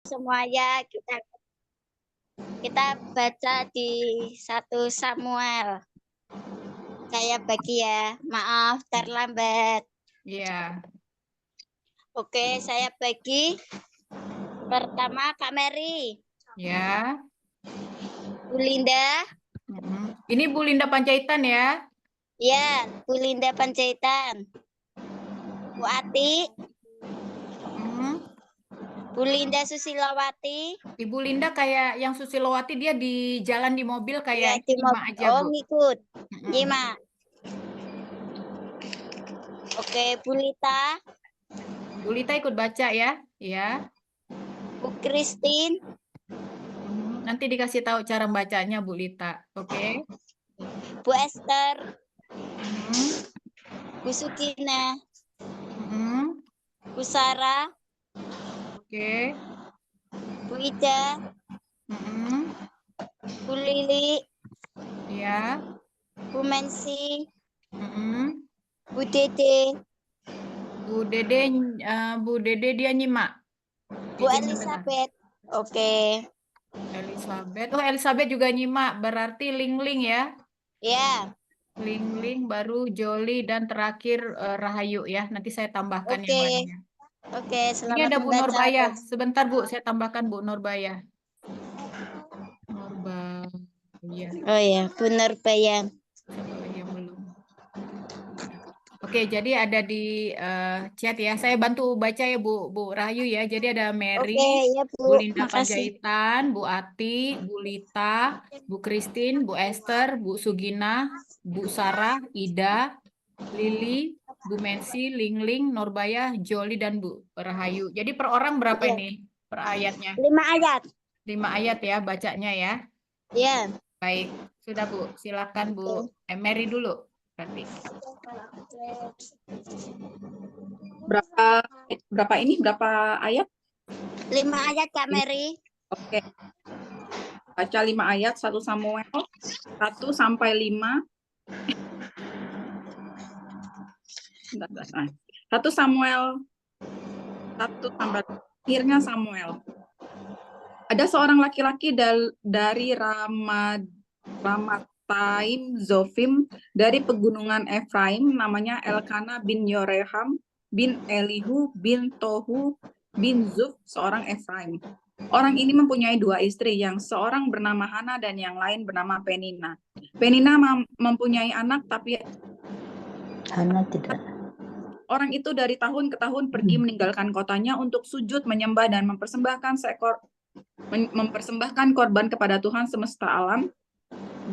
Semuanya kita baca di 1 Samuel. Saya bagi ya, maaf terlambat. Iya. Oke, saya bagi. Pertama Kak Mary, Ya. Bu Linda, Ini Bu Linda Panjaitan ya. ya, Bu Linda Panjaitan, Bu Ati, Bu Linda Susilawati. Ibu Linda kayak yang Susilowati, dia di jalan di mobil Ya, kayak di nyimak aja, Bu. ngikut. Nyimak. Oke, Bu Lita. Bu Lita ikut baca ya. Ya. Bu Christine. Nanti dikasih tahu cara bacanya Bu Lita. Oke. Bu Esther. Bu Sukina. Bu Sarah. Oke. Bu Ida. Bu Lili. Ya. Bu Mensi. Bu Dede. Bu Dede dia nyimak. Bu Elizabeth. Oke. Elizabeth. Oh, Elizabeth juga nyimak. Berarti Ling-Ling ya. Ya. Ling-Ling, baru Joli, dan terakhir Rahayu ya. Nanti saya tambahkan yang lainnya. Oke, Ini selamat ada Bu membaca. Nurbaya. Sebentar Bu, saya tambahkan Bu Nurbaya. Nurbaya. Oh ya, Bu Nurbaya. Siapa lagi yang belum? Oke, jadi ada di chat ya. Saya bantu baca ya Bu Rahayu ya. Jadi ada Mary, ya, Bu. Bu Linda Makasih. Panjaitan, Bu Ati, Bu Lita, Bu Christine, Bu Esther, Bu Sugina, Bu Sarah, Ida, Lili, Bu Mensi, Ling-Ling, Nurbaya, Joli, dan Bu Rahayu. Jadi per orang berapa ini per ayatnya? 5 ayat. 5 ayat ya bacanya ya. Ya. Baik, sudah Bu. Silakan Bu Mary dulu. Berarti. Berapa ayat? 5 ayat Kak Mary. Oke. Baca 5 ayat 1 Samuel 1 sampai 5. 1 Samuel 1 sampai akhirnya Samuel. Ada seorang laki-laki dari Ramataim Zofim dari pegunungan Efraim, namanya Elkana bin Yoreham bin Elihu bin Tohu bin Zuf, seorang Efraim. Orang ini mempunyai 2 istri, yang seorang bernama Hana dan yang lain bernama Penina. Penina mempunyai anak, tapi Hana tidak. Orang itu dari tahun ke tahun pergi meninggalkan kotanya untuk sujud, menyembah, dan mempersembahkan korban kepada Tuhan semesta alam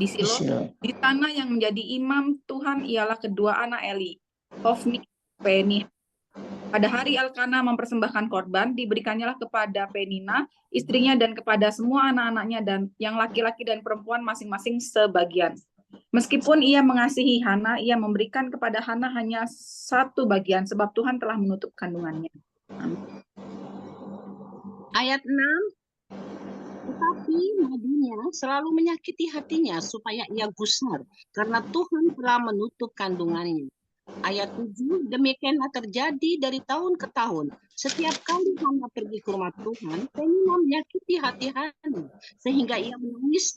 di Silo. Di tanah yang menjadi imam Tuhan ialah kedua anak Eli, Hofni, Peni. Pada hari Elkana mempersembahkan korban, diberikannya kepada Penina, istrinya, dan kepada semua anak-anaknya, dan yang laki-laki dan perempuan masing-masing sebagian. Meskipun ia mengasihi Hana, ia memberikan kepada Hana hanya 1 bagian, sebab Tuhan telah menutup kandungannya. Ayat 6. Tetapi nadinya selalu menyakiti hatinya supaya ia gusar, karena Tuhan telah menutup kandungannya. Ayat 7, demikianlah terjadi dari tahun ke tahun. Setiap kali Hana pergi ke rumah Tuhan, Penina menyakiti hati Hana, sehingga ia menangis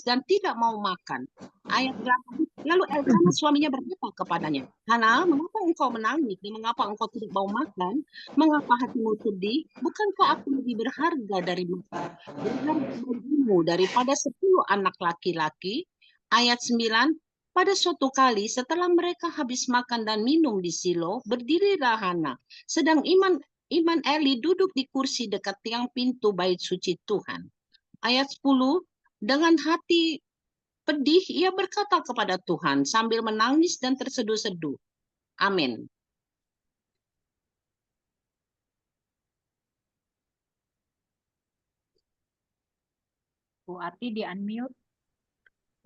dan tidak mau makan. Ayat 8, lalu Elkana suaminya berkata kepadanya, Hana, mengapa engkau menangis dan mengapa engkau tidak mau makan? Mengapa hatimu sedih? Bukankah aku lebih berharga bagimu daripada 10 anak laki-laki? Ayat 9, pada suatu kali setelah mereka habis makan dan minum di Silo, berdirilah Hana, sedang Iman Eli duduk di kursi dekat tiang pintu bait suci Tuhan. Ayat 10, dengan hati pedih ia berkata kepada Tuhan sambil menangis dan terseduh-seduh. Amin. Bu Ati di unmute.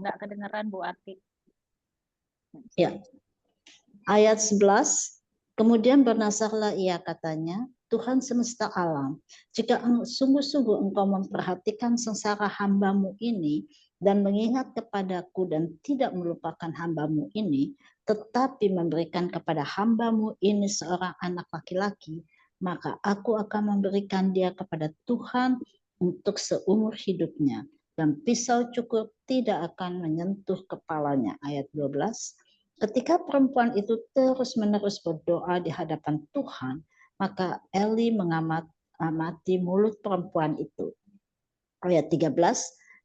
Nggak kedengeran Bu Ati. Ya. Ayat 11, kemudian bernasarlah ia katanya, Tuhan semesta alam, jika sungguh-sungguh engkau memperhatikan sengsara hambamu ini dan mengingat kepadaku dan tidak melupakan hambamu ini, tetapi memberikan kepada hambamu ini seorang anak laki-laki, maka aku akan memberikan dia kepada Tuhan untuk seumur hidupnya, dan pisau cukur tidak akan menyentuh kepalanya. Ayat 12. Ketika perempuan itu terus-menerus berdoa di hadapan Tuhan, maka Eli mengamati mulut perempuan itu. Ayat 13.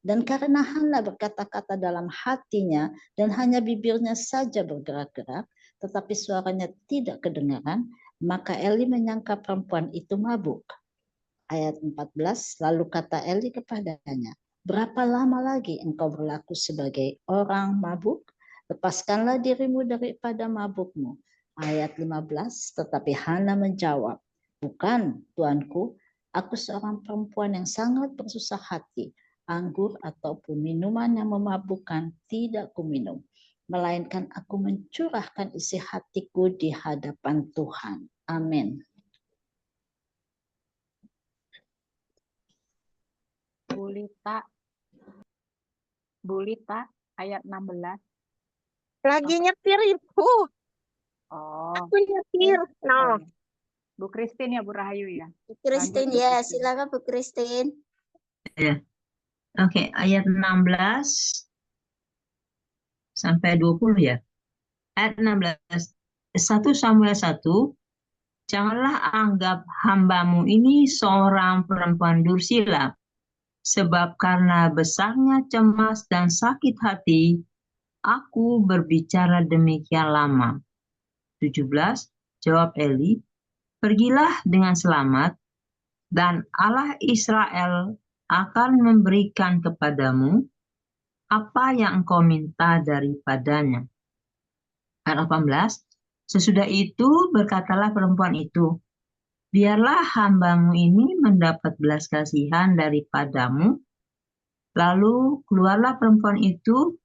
Dan karena Hana berkata-kata dalam hatinya dan hanya bibirnya saja bergerak-gerak, tetapi suaranya tidak kedengaran, maka Eli menyangka perempuan itu mabuk. Ayat 14, lalu kata Eli kepadanya, berapa lama lagi engkau berlaku sebagai orang mabuk? Lepaskanlah dirimu daripada mabukmu. Ayat 15, tetapi Hana menjawab, bukan, tuanku, aku seorang perempuan yang sangat bersusah hati. Anggur ataupun minuman yang memabukkan tidak kuminum, melainkan aku mencurahkan isi hatiku di hadapan Tuhan. Amin. Bulita ayat 16. Lagi nyetir Ibu. Oh, Aku nyetir. No. Bu Christine ya, Bu Rahayu ya. Bu Christine, Lanjut, Bu ya. Christine. Silakan Bu Christine. Ya. Oke, ayat 16 sampai 20 ya. Ayat 16. 1 Samuel 1. Janganlah anggap hambamu ini seorang perempuan dursila, sebab karena besarnya cemas dan sakit hati, aku berbicara demikian lama. 17. Jawab Eli, pergilah dengan selamat, dan Allah Israel akan memberikan kepadamu apa yang engkau minta daripadanya. Ayat 18, sesudah itu berkatalah perempuan itu, biarlah hambamu ini mendapat belas kasihan daripadamu. Lalu keluarlah perempuan itu,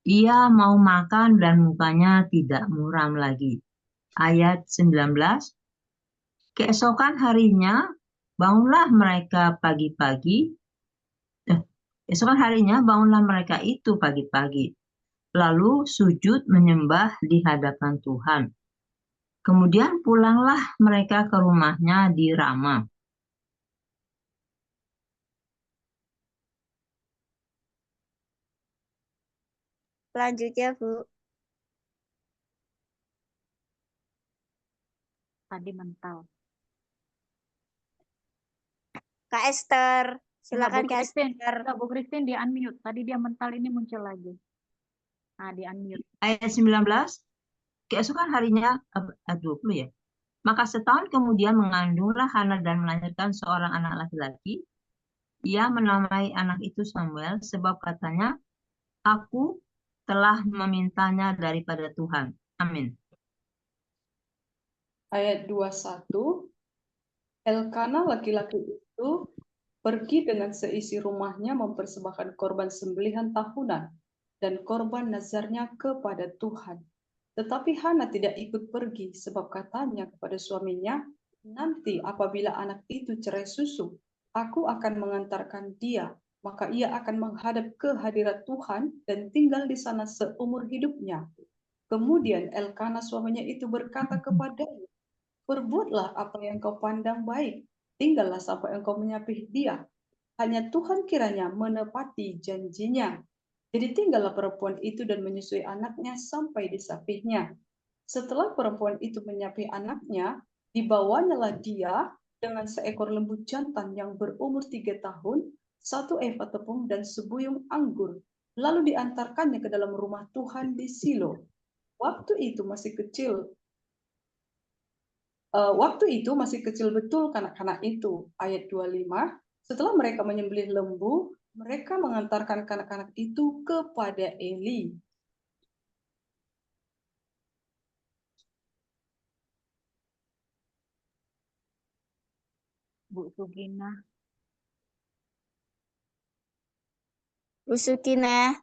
ia mau makan dan mukanya tidak muram lagi. Ayat 19, keesokan harinya bangunlah mereka pagi-pagi. Esokan harinya bangunlah mereka itu pagi-pagi, lalu sujud menyembah di hadapan Tuhan. Kemudian pulanglah mereka ke rumahnya di Rama. Selanjutnya, Bu. Tadi mental. Kak Esther. Silakan Bu Kak Christine. Esther. Enggak, Bu Christine di unmute. Tadi dia mental ini muncul lagi. Nah, di unmute. Ayat 19, keesokan harinya, ayat 20 ya. Maka setahun kemudian mengandunglah Hana dan melahirkan seorang anak laki-laki. Ia menamai anak itu Samuel, sebab katanya, aku telah memintanya daripada Tuhan. Amin. Ayat 21, Elkana laki-laki itu pergi dengan seisi rumahnya mempersembahkan korban sembelihan tahunan dan korban nazarnya kepada Tuhan. Tetapi Hana tidak ikut pergi sebab katanya kepada suaminya, nanti apabila anak itu cerai susu, aku akan mengantarkan dia, maka ia akan menghadap ke hadirat Tuhan dan tinggal di sana seumur hidupnya. Kemudian Elkana suaminya itu berkata kepadanya, perbuatlah apa yang kau pandang baik, tinggallah sampai engkau menyapih dia. Hanya Tuhan kiranya menepati janjinya. Jadi tinggallah perempuan itu dan menyusui anaknya sampai disapihnya. Setelah perempuan itu menyapih anaknya, dibawanyalah dia dengan seekor lembu jantan yang berumur 3 tahun, 1 eva tepung dan sebuyung anggur. Lalu diantarkannya ke dalam rumah Tuhan di Silo. Waktu itu masih kecil betul kanak-kanak itu. Ayat 25, setelah mereka menyembelih lembu, mereka mengantarkan kanak-kanak itu kepada Eli. Bu Sugina. Bu Sukina.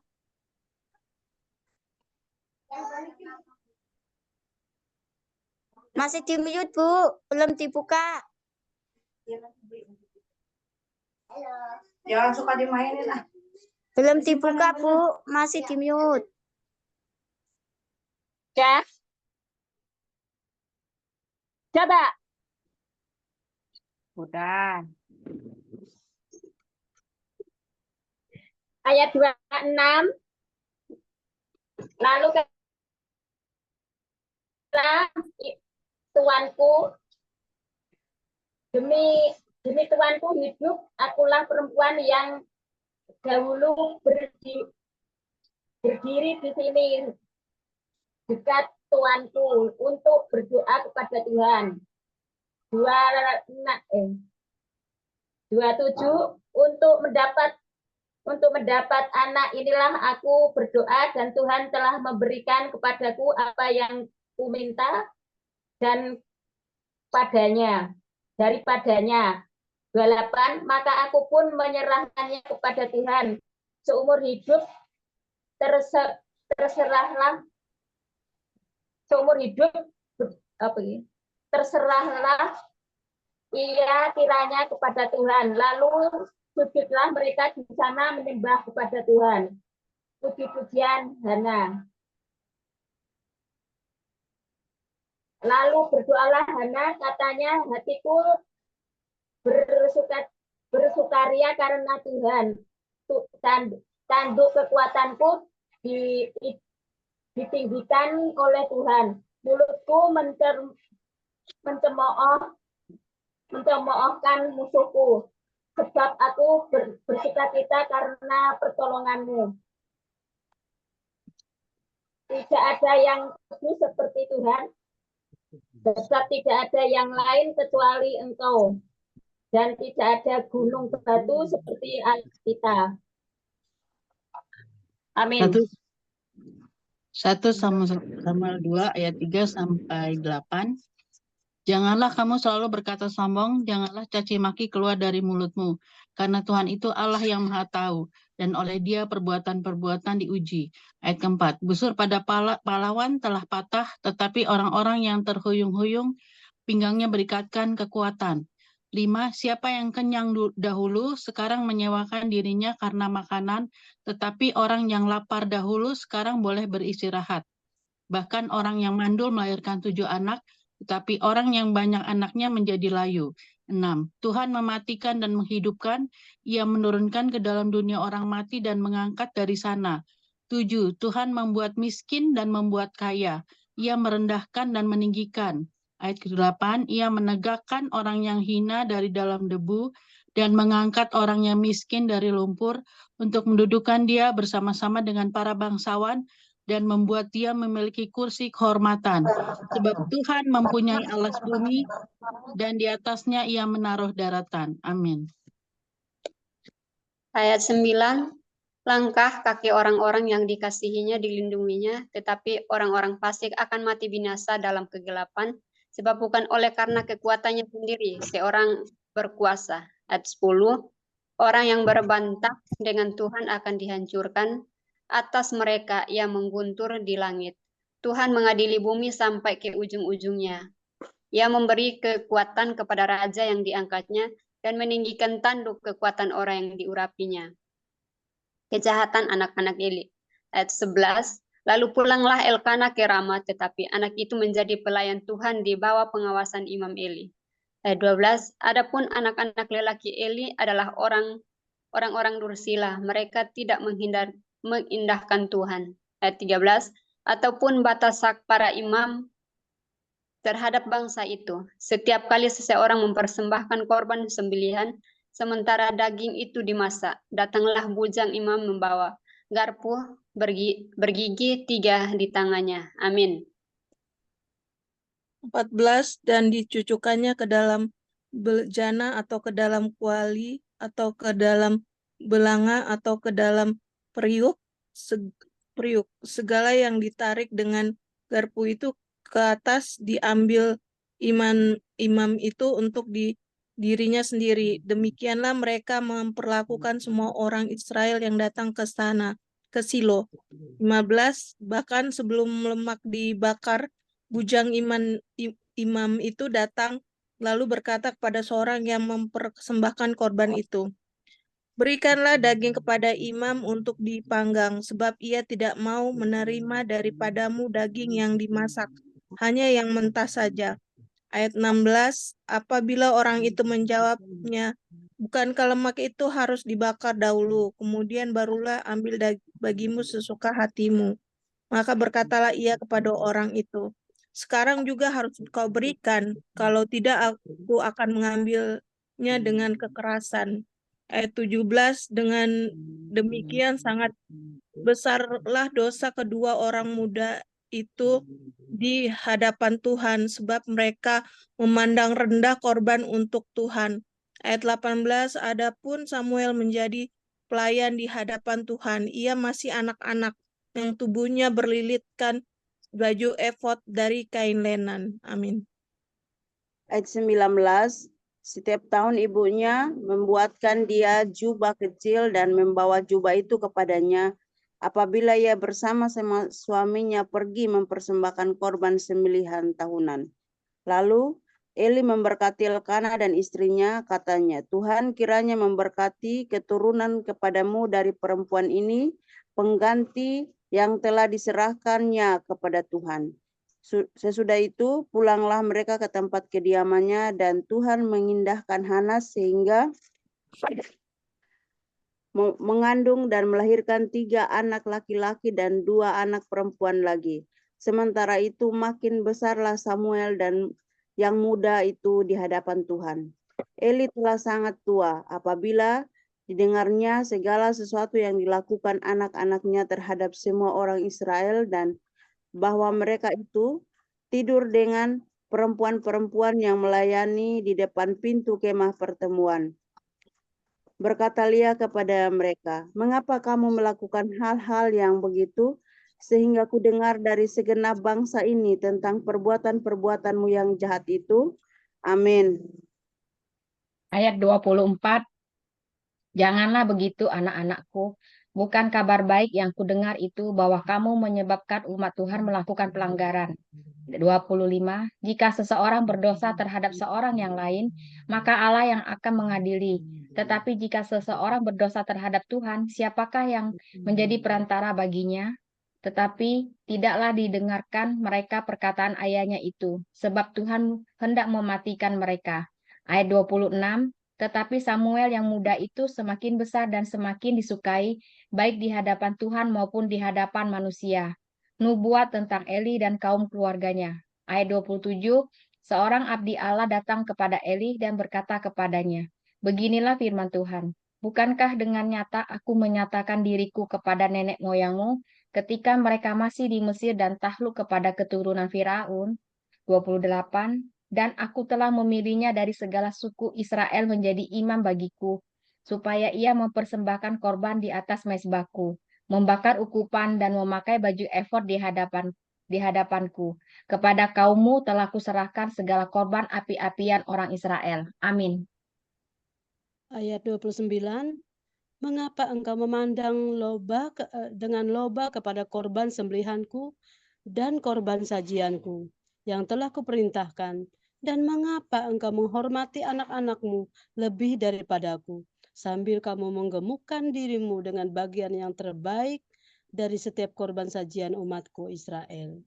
Masih di mute, Bu. Belum dibuka. Jangan suka dimainin ah. Belum dibuka, Bu. Masih di mute. Cek. Coba. Udah. Ayat 26. Lalu tuanku, demi tuanku hidup, akulah perempuan yang dahulu berdiri di sini dekat tuanku untuk berdoa kepada Tuhan. 27 untuk mendapat anak inilah aku berdoa dan Tuhan telah memberikan kepadaku apa yang kuminta dan daripadanya. 28 maka aku pun menyerahkannya kepada Tuhan seumur hidup, terserahlah ia kiranya kepada Tuhan. Lalu sujudlah mereka di sana menyembah kepada Tuhan. Puji-pujian Hana. Lalu berdoalah Hana, katanya, hatiku bersukaria karena Tuhan. Tanduk kekuatanku ditinggikan oleh Tuhan. Mulutku mencemoohkan musuhku, sebab aku bersukacita karena pertolonganmu. Tidak ada yang kudus seperti Tuhan, sebab tidak ada yang lain kecuali Engkau, dan tidak ada gunung batu seperti Allah kita. Amin. 1 Samuel 2 ayat 3 sampai 8. Janganlah kamu selalu berkata sombong, janganlah caci maki keluar dari mulutmu, karena Tuhan itu Allah yang Maha Tahu, dan oleh Dia perbuatan-perbuatan diuji. Ayat keempat, busur pada pahlawan telah patah, tetapi orang-orang yang terhuyung-huyung pinggangnya berikatkan kekuatan. 5. Siapa yang kenyang dahulu sekarang menyewakan dirinya karena makanan, tetapi orang yang lapar dahulu sekarang boleh beristirahat. Bahkan orang yang mandul melahirkan 7 anak, tetapi orang yang banyak anaknya menjadi layu. 6. Tuhan mematikan dan menghidupkan, Ia menurunkan ke dalam dunia orang mati dan mengangkat dari sana. 7. Tuhan membuat miskin dan membuat kaya, Ia merendahkan dan meninggikan. Ayat ke-8, Ia menegakkan orang yang hina dari dalam debu dan mengangkat orang yang miskin dari lumpur untuk mendudukkan dia bersama-sama dengan para bangsawan dan membuat dia memiliki kursi kehormatan. Sebab Tuhan mempunyai alas bumi dan di atasnya Ia menaruh daratan. Amin. Ayat 9, langkah kaki orang-orang yang dikasihinya dilindunginya, tetapi orang-orang fasik akan mati binasa dalam kegelapan, sebab bukan oleh karena kekuatannya sendiri seorang berkuasa. Ayat 10, orang yang berbantah dengan Tuhan akan dihancurkan, atas mereka Ia mengguntur di langit. Tuhan mengadili bumi sampai ke ujung-ujungnya. Ia memberi kekuatan kepada raja yang diangkatnya dan meninggikan tanduk kekuatan orang yang diurapinya. Kejahatan anak-anak Eli. Ayat 11, lalu pulanglah Elkana ke Rama, tetapi anak itu menjadi pelayan Tuhan di bawah pengawasan Imam Eli. Ayat 12, adapun anak-anak lelaki Eli adalah orang-orang dursila, mereka tidak mengindahkan Tuhan. Ayat 13, ataupun batas hak para imam terhadap bangsa itu. Setiap kali seseorang mempersembahkan korban sembelihan, sementara daging itu dimasak, datanglah bujang imam membawa garpu bergigi 3 di tangannya. Amin. 14, dan dicucukkannya ke dalam bejana atau ke dalam kuali atau ke dalam belanga atau ke dalam periuk, segala yang ditarik dengan garpu itu ke atas diambil imam itu untuk dirinya sendiri. Demikianlah mereka memperlakukan semua orang Israel yang datang ke sana, ke Silo. 15, bahkan sebelum lemak dibakar, bujang imam itu datang lalu berkata kepada seorang yang mempersembahkan korban itu, berikanlah daging kepada imam untuk dipanggang, sebab ia tidak mau menerima daripadamu daging yang dimasak, hanya yang mentah saja. Ayat 16, apabila orang itu menjawabnya, bukankah lemak itu harus dibakar dahulu, kemudian barulah ambil bagimu sesuka hatimu. Maka berkatalah ia kepada orang itu, sekarang juga harus kau berikan, kalau tidak aku akan mengambilnya dengan kekerasan. Ayat 17, dengan demikian sangat besarlah dosa kedua orang muda itu di hadapan Tuhan, sebab mereka memandang rendah korban untuk Tuhan. Ayat 18, adapun Samuel menjadi pelayan di hadapan Tuhan. Ia masih anak-anak yang tubuhnya berlilitkan baju efod dari kain lenan. Amin. Ayat 19, setiap tahun ibunya membuatkan dia jubah kecil dan membawa jubah itu kepadanya apabila ia bersama suaminya pergi mempersembahkan korban sembelihan tahunan. Lalu Eli memberkati Elkana dan istrinya, katanya, Tuhan kiranya memberkati keturunan kepadamu dari perempuan ini, pengganti yang telah diserahkannya kepada Tuhan. Sesudah itu pulanglah mereka ke tempat kediamannya dan Tuhan mengindahkan Hana sehingga mengandung dan melahirkan 3 anak laki-laki dan 2 anak perempuan lagi. Sementara itu makin besarlah Samuel dan yang muda itu di hadapan Tuhan. Eli telah sangat tua apabila didengarnya segala sesuatu yang dilakukan anak-anaknya terhadap semua orang Israel dan bahwa mereka itu tidur dengan perempuan-perempuan yang melayani di depan pintu kemah pertemuan. Berkata Lia kepada mereka, mengapa kamu melakukan hal-hal yang begitu? Sehingga ku dengar dari segenap bangsa ini tentang perbuatan-perbuatanmu yang jahat itu. Amin. Ayat 24, janganlah begitu anak-anakku. Bukan kabar baik yang kudengar itu bahwa kamu menyebabkan umat Tuhan melakukan pelanggaran. 25, jika seseorang berdosa terhadap seorang yang lain, maka Allah yang akan mengadili. Tetapi jika seseorang berdosa terhadap Tuhan, siapakah yang menjadi perantara baginya? Tetapi tidaklah didengarkan mereka perkataan ayahnya itu, sebab Tuhan hendak mematikan mereka. Ayat 26, tetapi Samuel yang muda itu semakin besar dan semakin disukai, baik di hadapan Tuhan maupun di hadapan manusia. Nubuat tentang Eli dan kaum keluarganya. Ayat 27, seorang abdi Allah datang kepada Eli dan berkata kepadanya, beginilah firman Tuhan, bukankah dengan nyata aku menyatakan diriku kepada nenek moyangmu ketika mereka masih di Mesir dan takluk kepada keturunan Firaun? 28, dan aku telah memilihnya dari segala suku Israel menjadi imam bagiku, supaya ia mempersembahkan korban di atas mezbahku, membakar ukupan dan memakai baju efod di hadapanku. Kepada kaummu telah kuserahkan segala korban api-apian orang Israel. Amin. Ayat 29, mengapa engkau memandang dengan loba kepada korban sembelihanku dan korban sajianku yang telah kuperintahkan, dan mengapa engkau menghormati anak-anakmu lebih daripadaku, sambil kamu menggemukkan dirimu dengan bagian yang terbaik dari setiap korban sajian umatku Israel.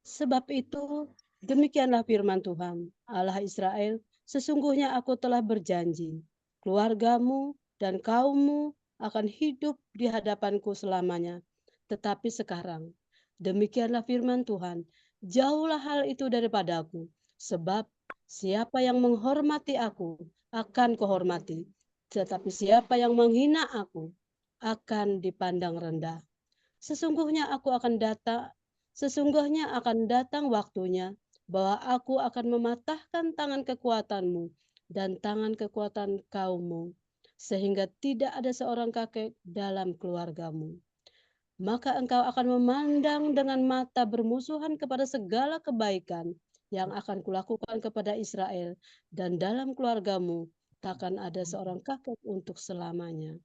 Sebab itu, demikianlah firman Tuhan, Allah Israel, sesungguhnya aku telah berjanji, keluargamu dan kaummu akan hidup di hadapanku selamanya. Tetapi sekarang, demikianlah firman Tuhan, jauhlah hal itu daripadaku, sebab siapa yang menghormati aku akan kuhormati, tetapi siapa yang menghina aku akan dipandang rendah. Sesungguhnya akan datang waktunya bahwa aku akan mematahkan tangan kekuatanmu dan tangan kekuatan kaummu, sehingga tidak ada seorang kakek dalam keluargamu. Maka engkau akan memandang dengan mata bermusuhan kepada segala kebaikan yang akan kulakukan kepada Israel, dan dalam keluargamu takkan ada seorang kakek untuk selamanya.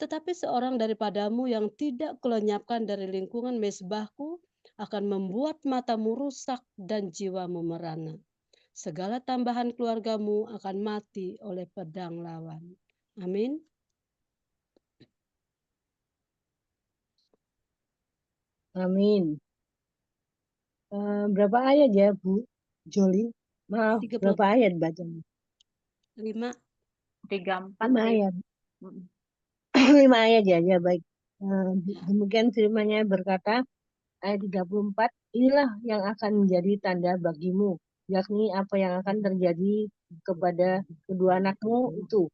Tetapi seorang daripadamu yang tidak kulenyapkan dari lingkungan mezbahku akan membuat matamu rusak dan jiwamu merana. Segala tambahan keluargamu akan mati oleh pedang lawan. Amin. Amin. Berapa ayat ya, Bu? Joli, maaf, 30. berapa ayat bacanya? 5. 34 5 sih. ayat. Mm. 5 ayat ya, baik. Demikian firman-Nya berkata, ayat 34, inilah yang akan menjadi tanda bagimu, yakni apa yang akan terjadi kepada kedua anakmu itu,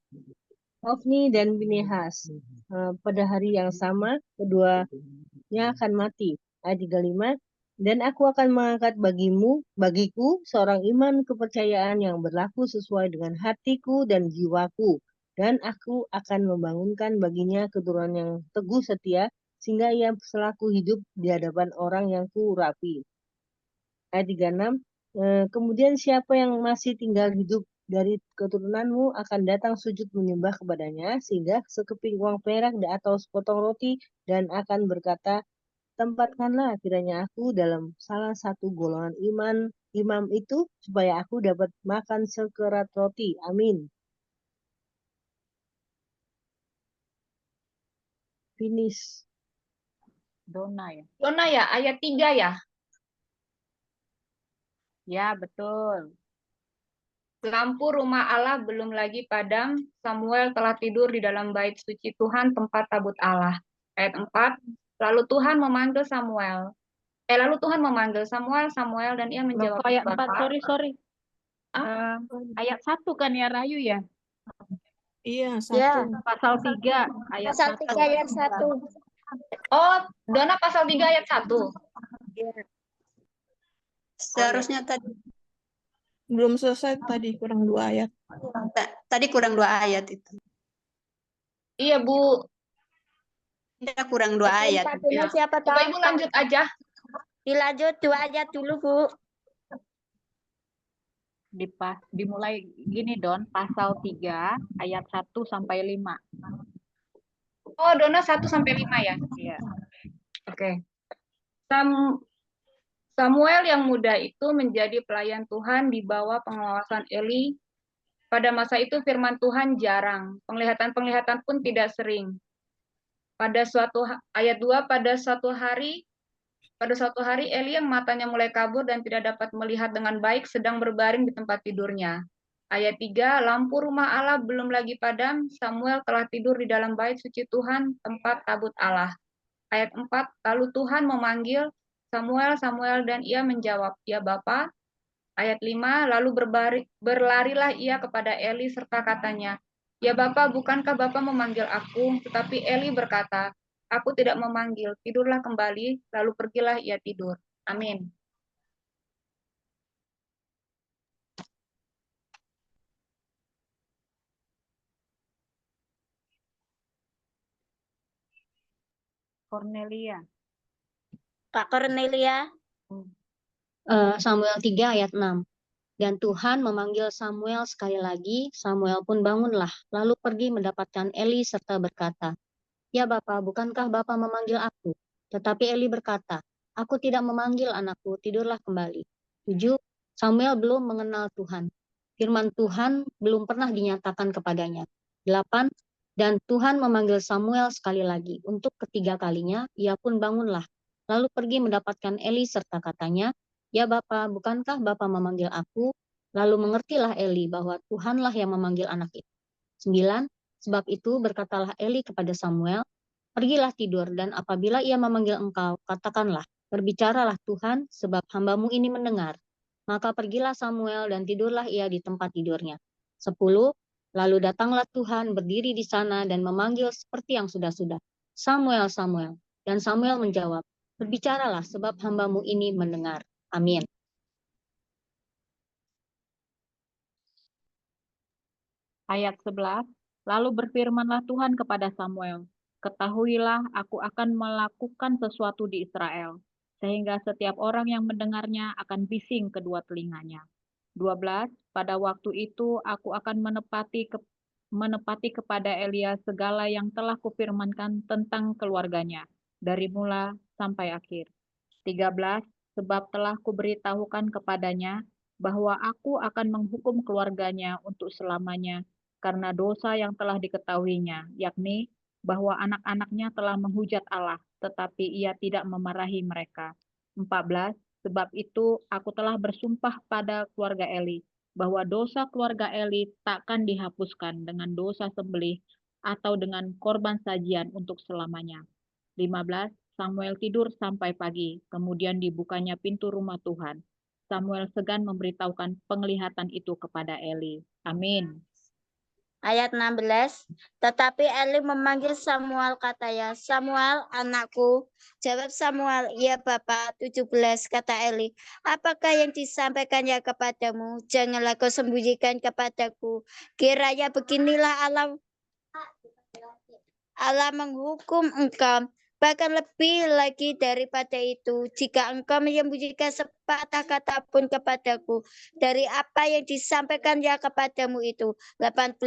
Hofni dan Pinehas. Pada hari yang sama, keduanya akan mati. Ayat 35, dan aku akan mengangkat bagiku seorang iman kepercayaan yang berlaku sesuai dengan hatiku dan jiwaku. Dan aku akan membangunkan baginya keturunan yang teguh setia, sehingga ia selaku hidup di hadapan orang yang kurapi. Ayat 36, kemudian siapa yang masih tinggal hidup dari keturunanmu akan datang sujud menyembah kepadanya, sehingga sekeping uang perak atau sepotong roti, dan akan berkata, tempatkanlah kiranya aku dalam salah satu golongan imam itu, supaya aku dapat makan sekerat roti. Amin. Finish. Dona ya. Dona ya, ayat 3 ya. Ya, betul. Lampu rumah Allah belum lagi padam, Samuel telah tidur di dalam bait suci Tuhan tempat tabut Allah. Ayat 4, lalu Tuhan memanggil Samuel. Lalu Tuhan memanggil Samuel, Samuel, dan ia Loh, menjawab, kok ayat 4, Bapak. sorry. Ah, Ayat 1 kan ya, Rayu ya? Iya, Ya, 1. Pasal 3, ayat pasal 1. 3 ayat 1. Oh, Dona pasal 3 ayat 1. Seharusnya tadi Belum selesai tadi, kurang 2 ayat. tadi kurang 2 ayat itu. Iya, Bu. Ya, kurang 2 ayat. Satunya siapa tahu? Coba Ibu lanjut aja. Dilanjut 2 ayat dulu, Bu. Dimulai gini, Don, pasal 3, ayat 1 sampai 5. Oh, Dona 1 sampai 5 ya? Iya. Oke. Samuel yang muda itu menjadi pelayan Tuhan di bawah pengawasan Eli. Pada masa itu firman Tuhan jarang, penglihatan-penglihatan pun tidak sering. Ayat 2, pada suatu hari Eli yang matanya mulai kabur dan tidak dapat melihat dengan baik sedang berbaring di tempat tidurnya. Ayat 3, lampu rumah Allah belum lagi padam, Samuel telah tidur di dalam bait suci Tuhan, tempat tabut Allah. Ayat 4, lalu Tuhan memanggil Samuel, Samuel, dan ia menjawab, ya Bapa. Ayat 5, lalu berlarilah ia kepada Eli serta katanya, ya Bapa, bukankah Bapa memanggil aku? Tetapi Eli berkata, aku tidak memanggil, tidurlah kembali, lalu pergilah ia tidur. Amin. Cornelia. Kak Cornelia. Samuel 3 ayat 6. Dan Tuhan memanggil Samuel sekali lagi, Samuel pun bangunlah, lalu pergi mendapatkan Eli serta berkata, ya Bapa, bukankah Bapa memanggil aku? Tetapi Eli berkata, aku tidak memanggil anakku, tidurlah kembali. 7. Samuel belum mengenal Tuhan. Firman Tuhan belum pernah dinyatakan kepadanya. 8. Dan Tuhan memanggil Samuel sekali lagi. Untuk ketiga kalinya, ia pun bangunlah, lalu pergi mendapatkan Eli serta katanya, ya Bapa, bukankah Bapa memanggil aku? Lalu mengertilah Eli bahwa Tuhanlah yang memanggil anak itu. 9. Sebab itu berkatalah Eli kepada Samuel, pergilah tidur, dan apabila ia memanggil engkau, katakanlah, berbicaralah Tuhan, sebab hambamu ini mendengar. Maka pergilah Samuel dan tidurlah ia di tempat tidurnya. 10. Lalu datanglah Tuhan berdiri di sana dan memanggil seperti yang sudah-sudah, Samuel, Samuel. Dan Samuel menjawab, berbicaralah sebab hambamu ini mendengar. Amin. Ayat 11, lalu berfirmanlah Tuhan kepada Samuel, ketahuilah aku akan melakukan sesuatu di Israel, sehingga setiap orang yang mendengarnya akan bising kedua telinganya. 12, pada waktu itu aku akan menepati kepada Elia segala yang telah kufirmankan tentang keluarganya, dari mula sampai akhir. 13, sebab telah kuberitahukan kepadanya bahwa aku akan menghukum keluarganya untuk selamanya karena dosa yang telah diketahuinya, yakni bahwa anak-anaknya telah menghujat Allah, tetapi ia tidak memarahi mereka. 14, Sebab itu aku telah bersumpah pada keluarga Eli bahwa dosa keluarga Eli takkan dihapuskan dengan dosa sembelih atau dengan korban sajian untuk selamanya. 15. Samuel tidur sampai pagi, kemudian dibukanya pintu rumah Tuhan. Samuel segan memberitahukan penglihatan itu kepada Eli. Amin. Ayat 16. Tetapi Eli memanggil Samuel, katanya, Samuel, anakku. Jawab Samuel, iya Bapa. 17, kata Eli, apakah yang disampaikannya kepadamu? Janganlah kau sembunyikan kepadaku. Kiranya beginilah Allah menghukum engkau. Bahkan lebih lagi daripada itu, jika engkau menyembunyikan sepatah kata pun kepadaku dari apa yang disampaikannya kepadamu itu. 18.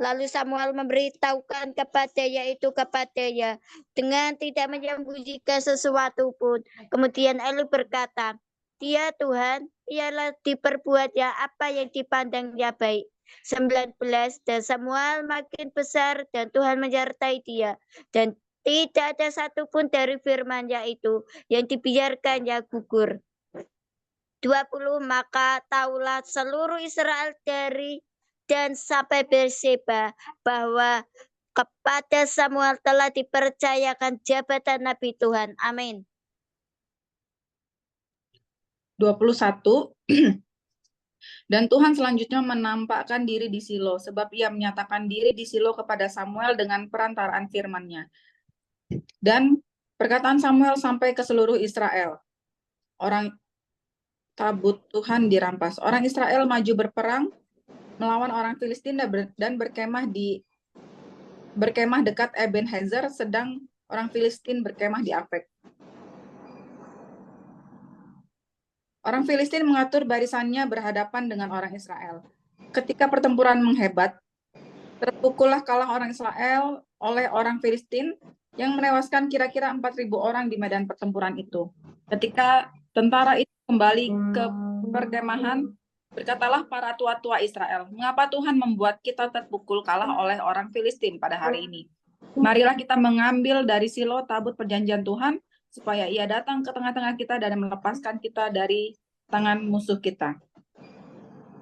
Lalu Samuel memberitahukan kepadanya dengan tidak menyembunyikan sesuatu pun. Kemudian Eli berkata, dia Tuhan, ialah diperbuatnya apa yang dipandangnya baik. 19. Dan Samuel makin besar dan Tuhan menyertai dia, dan tidak ada satupun dari firman-Nya itu yang dibiarkannya gugur. 20. Maka taulah seluruh Israel dari dan sampai Berseba bahwa kepada Samuel telah dipercayakan jabatan Nabi Tuhan. Amin. 21. Dan Tuhan selanjutnya menampakkan diri di Silo, sebab ia menyatakan diri di Silo kepada Samuel dengan perantaraan firman-Nya. Dan perkataan Samuel sampai ke seluruh Israel. Orang tabut Tuhan dirampas. Orang Israel maju berperang melawan orang Filistin dan berkemah dekat Ebenezer, sedang orang Filistin berkemah di Afek. Orang Filistin mengatur barisannya berhadapan dengan orang Israel. Ketika pertempuran menghebat, terpukullah kalah orang Israel oleh orang Filistin yang menewaskan kira-kira 4.000 orang di medan pertempuran itu. Ketika tentara itu kembali ke perkemahan, berkatalah para tua-tua Israel, mengapa Tuhan membuat kita terpukul kalah oleh orang Filistin pada hari ini? Marilah kita mengambil dari Silo tabut perjanjian Tuhan, supaya ia datang ke tengah-tengah kita dan melepaskan kita dari tangan musuh kita.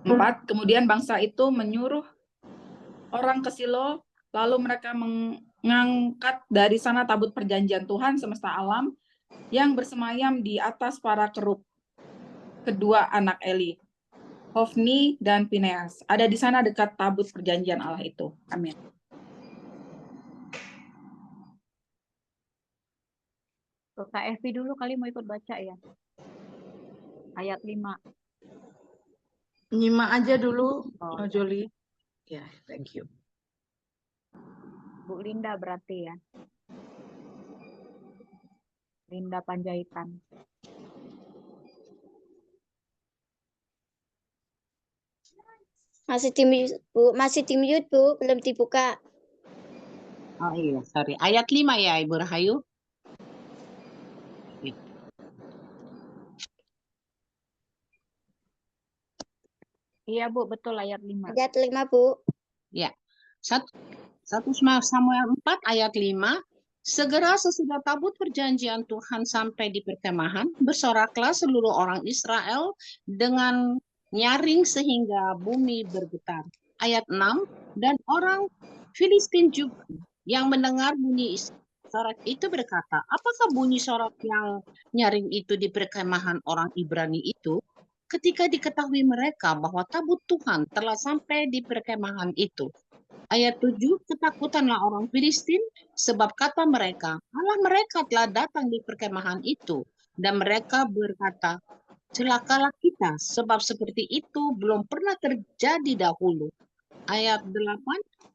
4. Kemudian bangsa itu menyuruh orang ke Silo, lalu mereka mengangkat dari sana tabut perjanjian Tuhan semesta alam yang bersemayam di atas para kerub. Kedua anak Eli, Hofni dan Pineas, ada di sana dekat tabut perjanjian Allah itu. Amin. Kak Evi dulu kali mau ikut baca ya. Ayat 5. Nyimak aja dulu, Joli. Ya, thank you. Bu Linda berarti ya. Linda Panjaitan. Masih di mute, Bu. Masih di mute, Bu. Belum dibuka. Oh iya, sorry. Ayat 5 ya, Ibu Rahayu. Iya, Bu, betul ayat 5. Ayat 5, Bu. Ya. 1 Samuel 4 ayat 5. Segera sesudah tabut perjanjian Tuhan sampai di perkemahan, bersoraklah seluruh orang Israel dengan nyaring sehingga bumi bergetar. Ayat 6. Dan orang Filistin juga yang mendengar bunyi sorak itu berkata, apakah bunyi sorak yang nyaring itu di perkemahan orang Ibrani itu? Ketika diketahui mereka bahwa tabut Tuhan telah sampai di perkemahan itu. Ayat 7, ketakutanlah orang Filistin, sebab kata mereka, Allah mereka telah datang di perkemahan itu. Dan mereka berkata, celakalah kita, sebab seperti itu belum pernah terjadi dahulu. Ayat 8,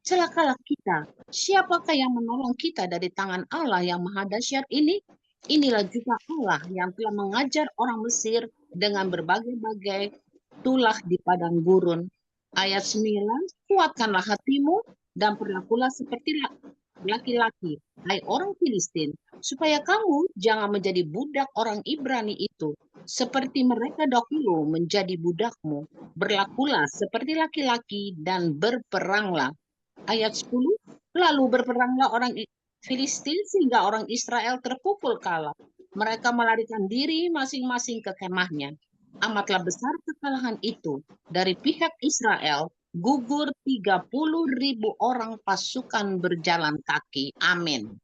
celakalah kita, siapakah yang menolong kita dari tangan Allah yang maha dahsyat ini? Inilah juga Allah yang telah mengajar orang Mesir dengan berbagai-bagai tulah di padang gurun. Ayat 9, kuatkanlah hatimu dan berlakulah seperti laki-laki, hai orang Filistin, supaya kamu jangan menjadi budak orang Ibrani itu, seperti mereka dahulu menjadi budakmu. Berlakulah seperti laki-laki dan berperanglah. Ayat 10, lalu berperanglah orang Filistin sehingga orang Israel terpukul kalah. Mereka melarikan diri masing-masing ke kemahnya. Amatlah besar kekalahan itu. Dari pihak Israel, gugur 30.000 orang pasukan berjalan kaki. Amin.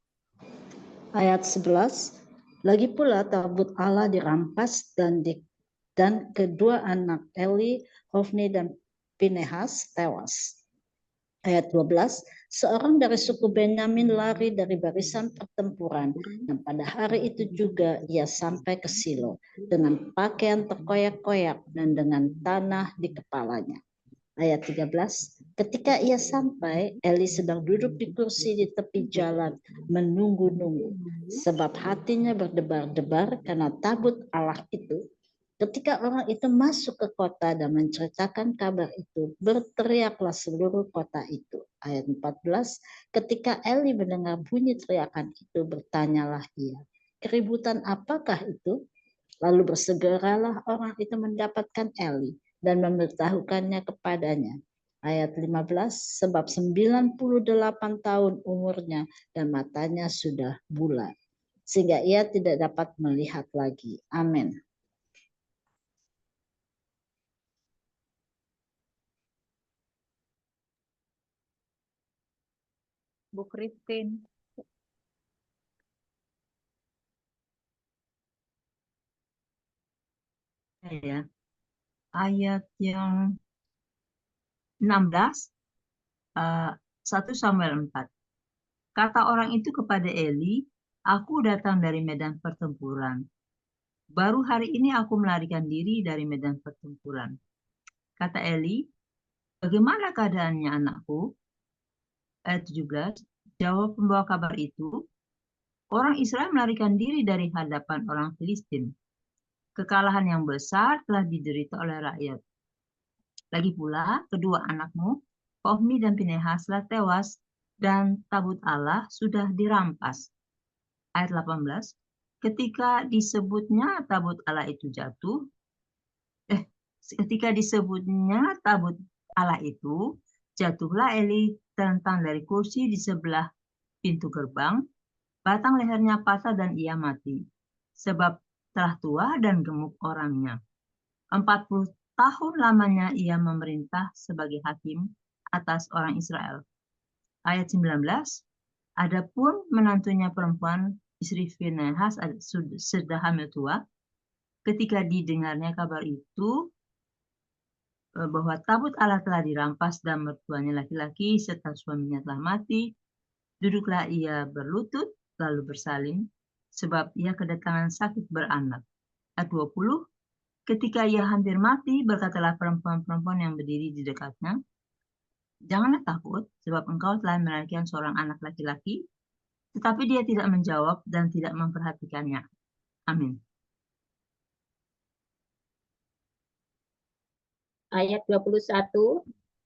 Ayat 11, lagi pula tabut Allah dirampas dan kedua anak Eli, Hofni dan Pinehas tewas. Ayat 12, seorang dari suku Benyamin lari dari barisan pertempuran dan pada hari itu juga ia sampai ke Silo dengan pakaian terkoyak-koyak dan dengan tanah di kepalanya. Ayat 13, ketika ia sampai, Eli sedang duduk di kursi di tepi jalan menunggu-nunggu, sebab hatinya berdebar-debar karena tabut Allah itu. Ketika orang itu masuk ke kota dan menceritakan kabar itu, berteriaklah seluruh kota itu. Ayat 14, ketika Eli mendengar bunyi teriakan itu, bertanyalah ia, keributan apakah itu? Lalu bersegeralah orang itu mendapatkan Eli dan memberitahukannya kepadanya. Ayat 15, sebab 98 tahun umurnya dan matanya sudah bulat, sehingga ia tidak dapat melihat lagi. Amin. Bu Christine. Ya, ayat yang 16, 1 Samuel 4. Kata orang itu kepada Eli, aku datang dari medan pertempuran. Baru hari ini aku melarikan diri dari medan pertempuran. Kata Eli, bagaimana keadaannya anakku? Ayat 17, jawab pembawa kabar itu, orang Israel melarikan diri dari hadapan orang Filistin. Kekalahan yang besar telah diderita oleh rakyat. Lagi pula, kedua anakmu, Hofni dan Pinehas telah tewas, dan tabut Allah sudah dirampas. Ayat 18, ketika disebutnya tabut Allah itu jatuh, ketika disebutnya tabut Allah itu, jatuhlah Eli terlentang dari kursi di sebelah pintu gerbang, batang lehernya patah dan ia mati, sebab telah tua dan gemuk orangnya. 40 tahun lamanya ia memerintah sebagai hakim atas orang Israel. Ayat 19, adapun menantunya perempuan, istri Finehas, sudah hamil tua. Ketika didengarnya kabar itu, bahwa tabut Allah telah dirampas dan mertuanya laki-laki serta suaminya telah mati, duduklah ia berlutut lalu bersalin, sebab ia kedatangan sakit beranak. Ayat 20, ketika ia hampir mati, berkatalah perempuan-perempuan yang berdiri di dekatnya, janganlah takut, sebab engkau telah melahirkan seorang anak laki-laki. Tetapi dia tidak menjawab dan tidak memperhatikannya. Amin. Ayat 21,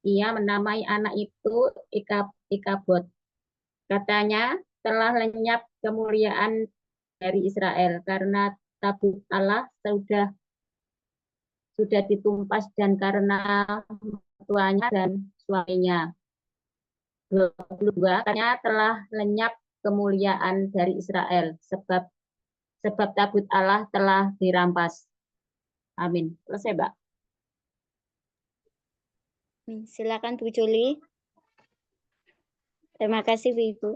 ia menamai anak itu Ikabod. Katanya, telah lenyap kemuliaan dari Israel karena tabut Allah sudah ditumpas dan karena tuanya dan suaminya. 22, katanya telah lenyap kemuliaan dari Israel sebab tabut Allah telah dirampas. Amin. Selesai, Mbak. Silakan Bu Juli. Terima kasih Bu Ibu.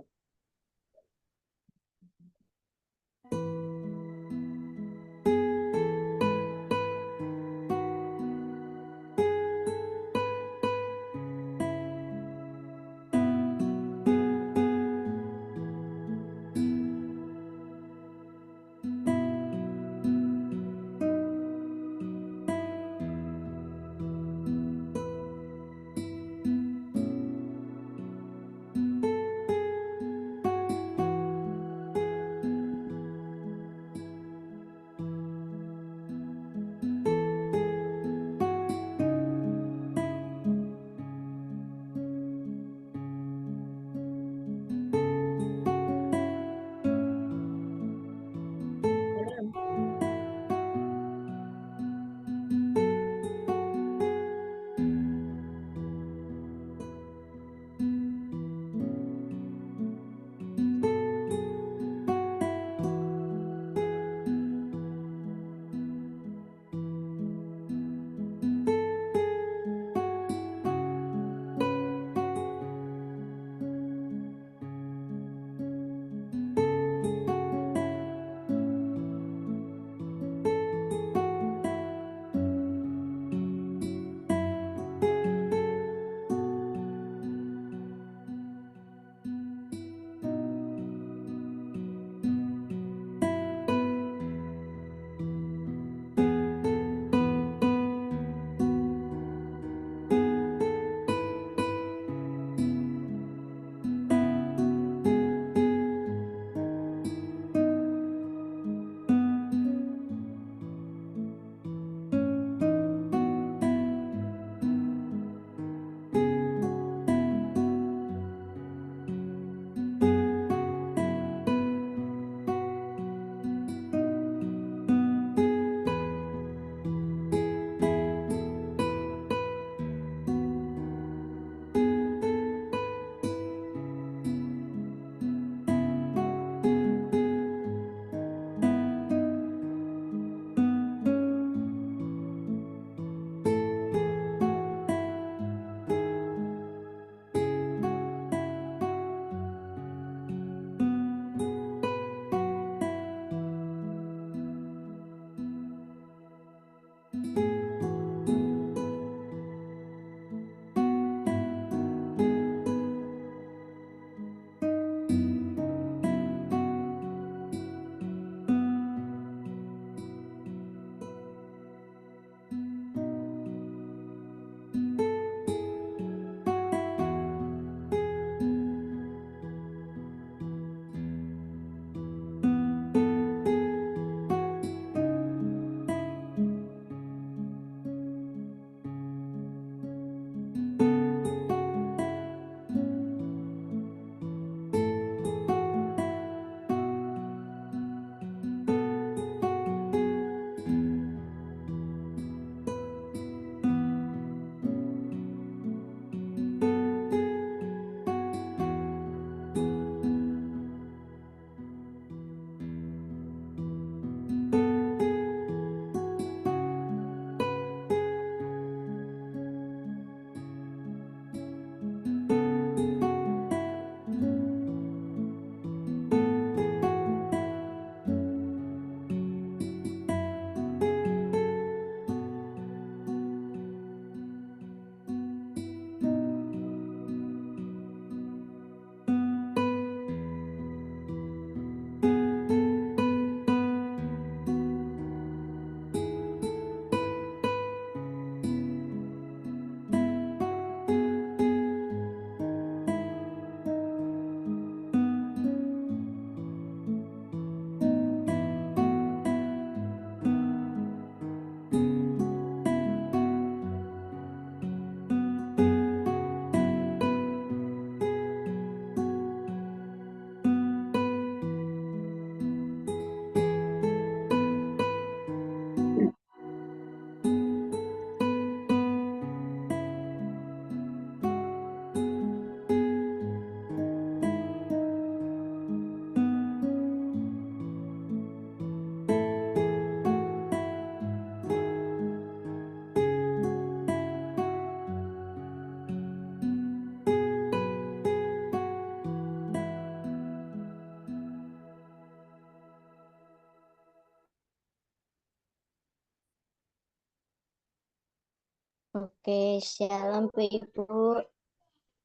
Oke, shalom Bu Ibu.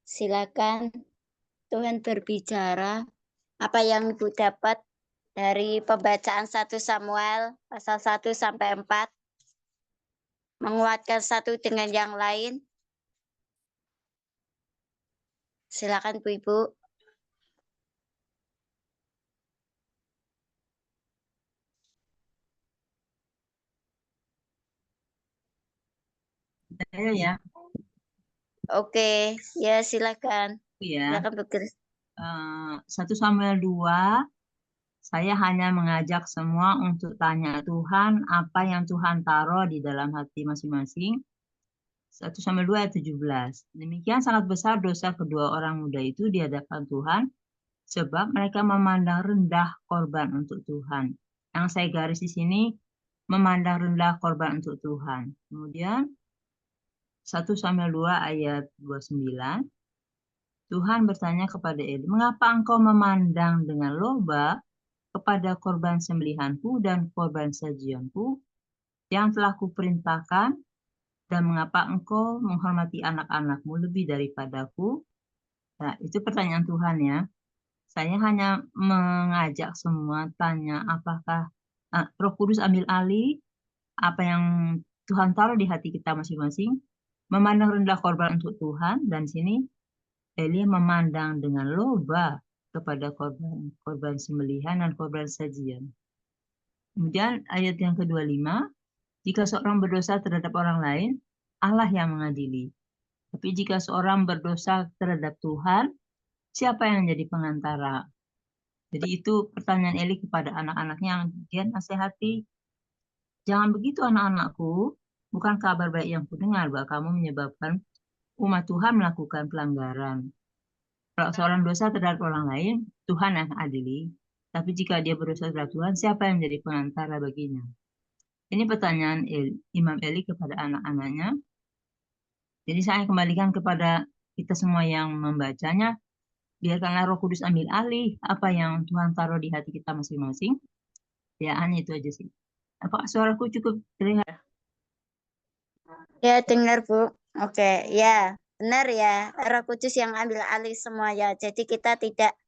Silakan Tuhan berbicara. Apa yang Ibu dapat dari pembacaan 1 Samuel pasal 1 sampai 4? Menguatkan satu dengan yang lain. Silakan Bu Ibu. Saya ya, Oke, ya silakan. ya. Silakan Bu Kris. 1 Samuel 2, saya hanya mengajak semua untuk tanya Tuhan apa yang Tuhan taruh di dalam hati masing-masing. 1 Samuel 2 ayat 17. Demikian sangat besar dosa kedua orang muda itu di hadapan Tuhan, sebab mereka memandang rendah korban untuk Tuhan. Yang saya garis di sini, memandang rendah korban untuk Tuhan. Kemudian 1 Samuel 2 ayat 29, Tuhan bertanya kepada Eli, mengapa engkau memandang dengan loba kepada korban sembelihanku dan korban sajianku yang telah kuperintahkan, dan mengapa engkau menghormati anak-anakmu lebih daripadaku? Nah, itu pertanyaan Tuhan ya. Saya hanya mengajak semua tanya apakah Roh Kudus ambil alih apa yang Tuhan taruh di hati kita masing-masing, memandang rendah korban untuk Tuhan, dan sini Eli memandang dengan loba kepada korban sembelihan dan korban sajian. Kemudian ayat yang ke-25, jika seorang berdosa terhadap orang lain, Allah yang mengadili. Tapi jika seorang berdosa terhadap Tuhan, siapa yang jadi pengantara? Jadi itu pertanyaan Eli kepada anak-anaknya yang dia nasihati. Jangan begitu anak-anakku, bukan kabar baik yang kudengar bahwa kamu menyebabkan umat Tuhan melakukan pelanggaran. Kalau seorang dosa terhadap orang lain, Tuhan yang adili. Tapi jika dia berdosa terhadap Tuhan, siapa yang menjadi pengantara baginya? Ini pertanyaan Imam Eli kepada anak-anaknya. Jadi saya kembalikan kepada kita semua yang membacanya. Biarkanlah Roh Kudus ambil alih apa yang Tuhan taruh di hati kita masing-masing. Ya, hanya itu aja sih. Apakah suaraku cukup terdengar? Ya, dengar Bu. Oke, ya. Benar ya, Roh Kudus yang ambil alih semua ya. Jadi kita tidak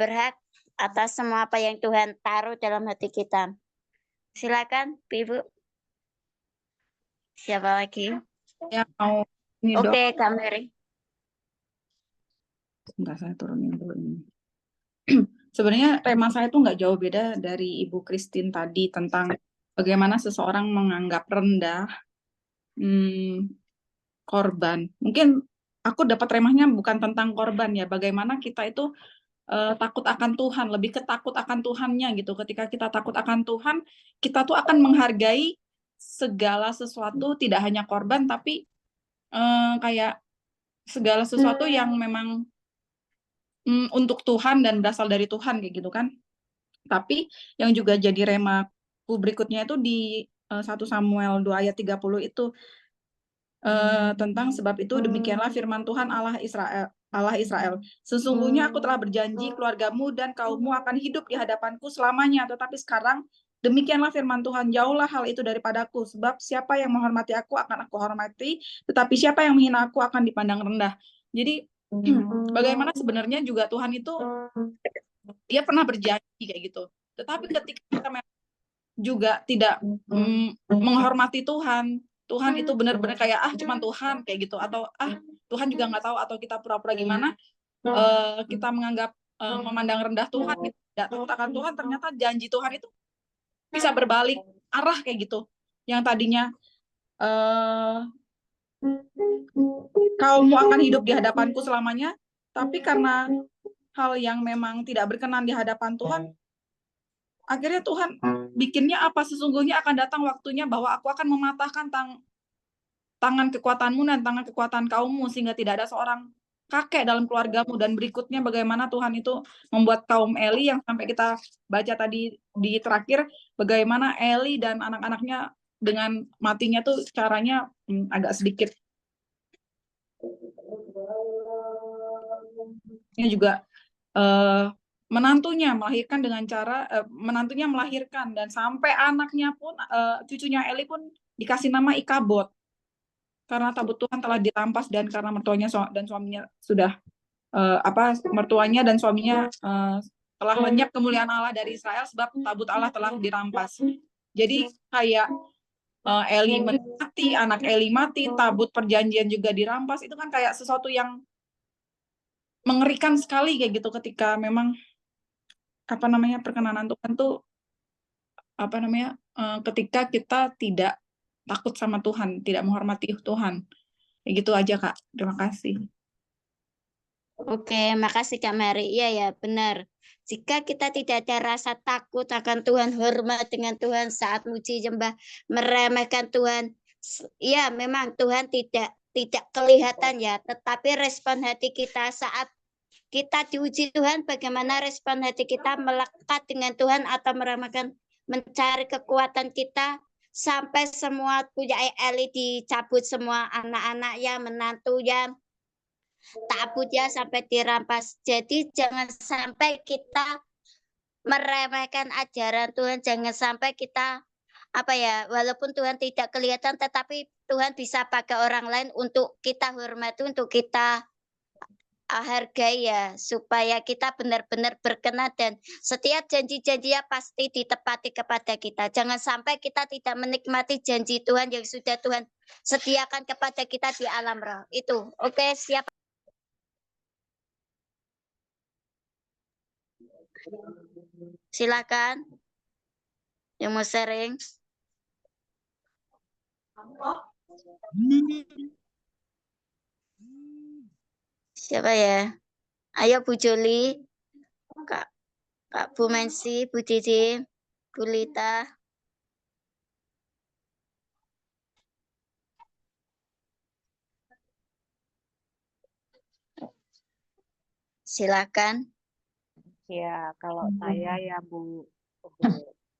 berhak atas semua apa yang Tuhan taruh dalam hati kita. Silakan, Ibu. Siapa lagi? Ya, mau ini dok. Oke, Kak Mary. Sebentar, saya turunin dulu ini. Sebenarnya tema saya tuh nggak jauh beda dari Ibu Christine tadi tentang bagaimana seseorang menganggap rendah korban. Mungkin aku dapat remahnya bukan tentang korban ya, bagaimana kita itu takut akan Tuhan, lebih ke takut akan Tuhannya gitu. Ketika kita takut akan Tuhan, kita tuh akan menghargai segala sesuatu, tidak hanya korban, tapi kayak segala sesuatu yang memang untuk Tuhan dan berasal dari Tuhan kayak gitu kan. Tapi yang juga jadi remaku berikutnya itu di 1 Samuel 2 ayat 30 itu tentang sebab itu demikianlah firman Tuhan Allah Israel. Sesungguhnya aku telah berjanji keluargamu dan kaummu akan hidup di hadapanku selamanya. Tetapi sekarang demikianlah firman Tuhan, jauhlah hal itu daripadaku. Sebab siapa yang menghormati aku akan aku hormati, tetapi siapa yang menghina aku akan dipandang rendah. Jadi bagaimana sebenarnya juga Tuhan itu dia pernah berjanji kayak gitu. Tetapi ketika kita juga tidak menghormati Tuhan, Tuhan itu benar-benar kayak cuman Tuhan kayak gitu, atau Tuhan juga nggak tahu, atau kita pura-pura gimana, kita menganggap memandang rendah Tuhan, tidak takut akan Tuhan, ternyata janji Tuhan itu bisa berbalik arah kayak gitu. Yang tadinya kaummu akan hidup di hadapanku selamanya, tapi karena hal yang memang tidak berkenan di hadapan Tuhan, akhirnya Tuhan bikinnya apa, sesungguhnya akan datang waktunya bahwa aku akan mematahkan tangan kekuatanmu dan tangan kekuatan kaummu, sehingga tidak ada seorang kakek dalam keluargamu. Dan berikutnya bagaimana Tuhan itu membuat kaum Eli yang sampai kita baca tadi di terakhir, bagaimana Eli dan anak-anaknya dengan matinya tuh caranya agak sedikit. Ini juga menantunya melahirkan dengan cara menantunya melahirkan, dan sampai anaknya pun cucunya Eli pun dikasih nama Ikabod. karena tabut Tuhan telah dirampas dan karena mertuanya dan suaminya sudah mertuanya dan suaminya telah lenyap kemuliaan Allah dari Israel sebab tabut Allah telah dirampas. Jadi kayak Eli mati, anak Eli mati, tabut perjanjian juga dirampas, itu kan kayak sesuatu yang mengerikan sekali kayak gitu ketika memang perkenanan Tuhan tuh ketika kita tidak takut sama Tuhan, tidak menghormati Tuhan. Kayak gitu aja, Kak. Terima kasih. Oke, makasih Kak Mary. Iya ya, benar. Jika kita tidak ada rasa takut akan Tuhan, hormat dengan Tuhan saat muji nyembah, meremehkan Tuhan, ya memang Tuhan tidak kelihatan ya, tetapi respon hati kita saat kita diuji Tuhan, bagaimana respon hati kita melekat dengan Tuhan atau meremehkan, mencari kekuatan kita sampai semua punya Eli dicabut semua anak-anaknya, menantunya, tabut ya sampai dirampas. Jadi jangan sampai kita meremehkan ajaran Tuhan, jangan sampai kita walaupun Tuhan tidak kelihatan tetapi Tuhan bisa pakai orang lain untuk kita hormati, untuk kita hargai ya, supaya kita benar-benar berkenan dan setiap janji-janjinya pasti ditepati kepada kita. Jangan sampai kita tidak menikmati janji Tuhan yang sudah Tuhan sediakan kepada kita di alam roh. Itu. Oke, siap. Silakan yang mau sharing. Siapa ya? Ayo Bu Joli, Kak Bu Mensi, Bu Didi, Bu Lita. Silakan. Ya, kalau saya ya Bu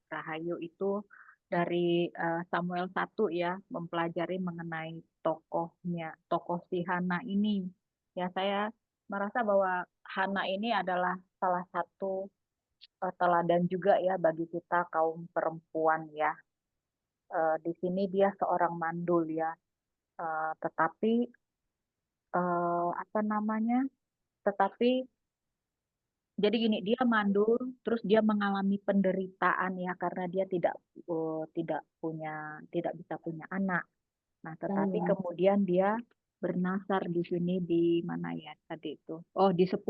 Rahayu itu dari Samuel 1 ya, mempelajari mengenai tokoh si Hana ini. Ya, saya merasa bahwa Hana ini adalah salah satu teladan juga ya bagi kita kaum perempuan ya. Di sini dia seorang mandul ya, tetapi jadi gini, dia mandul, terus dia mengalami penderitaan ya karena dia tidak bisa punya anak. Nah, tetapi kemudian dia bernasar di sini di mana ya tadi itu? Oh, di 10.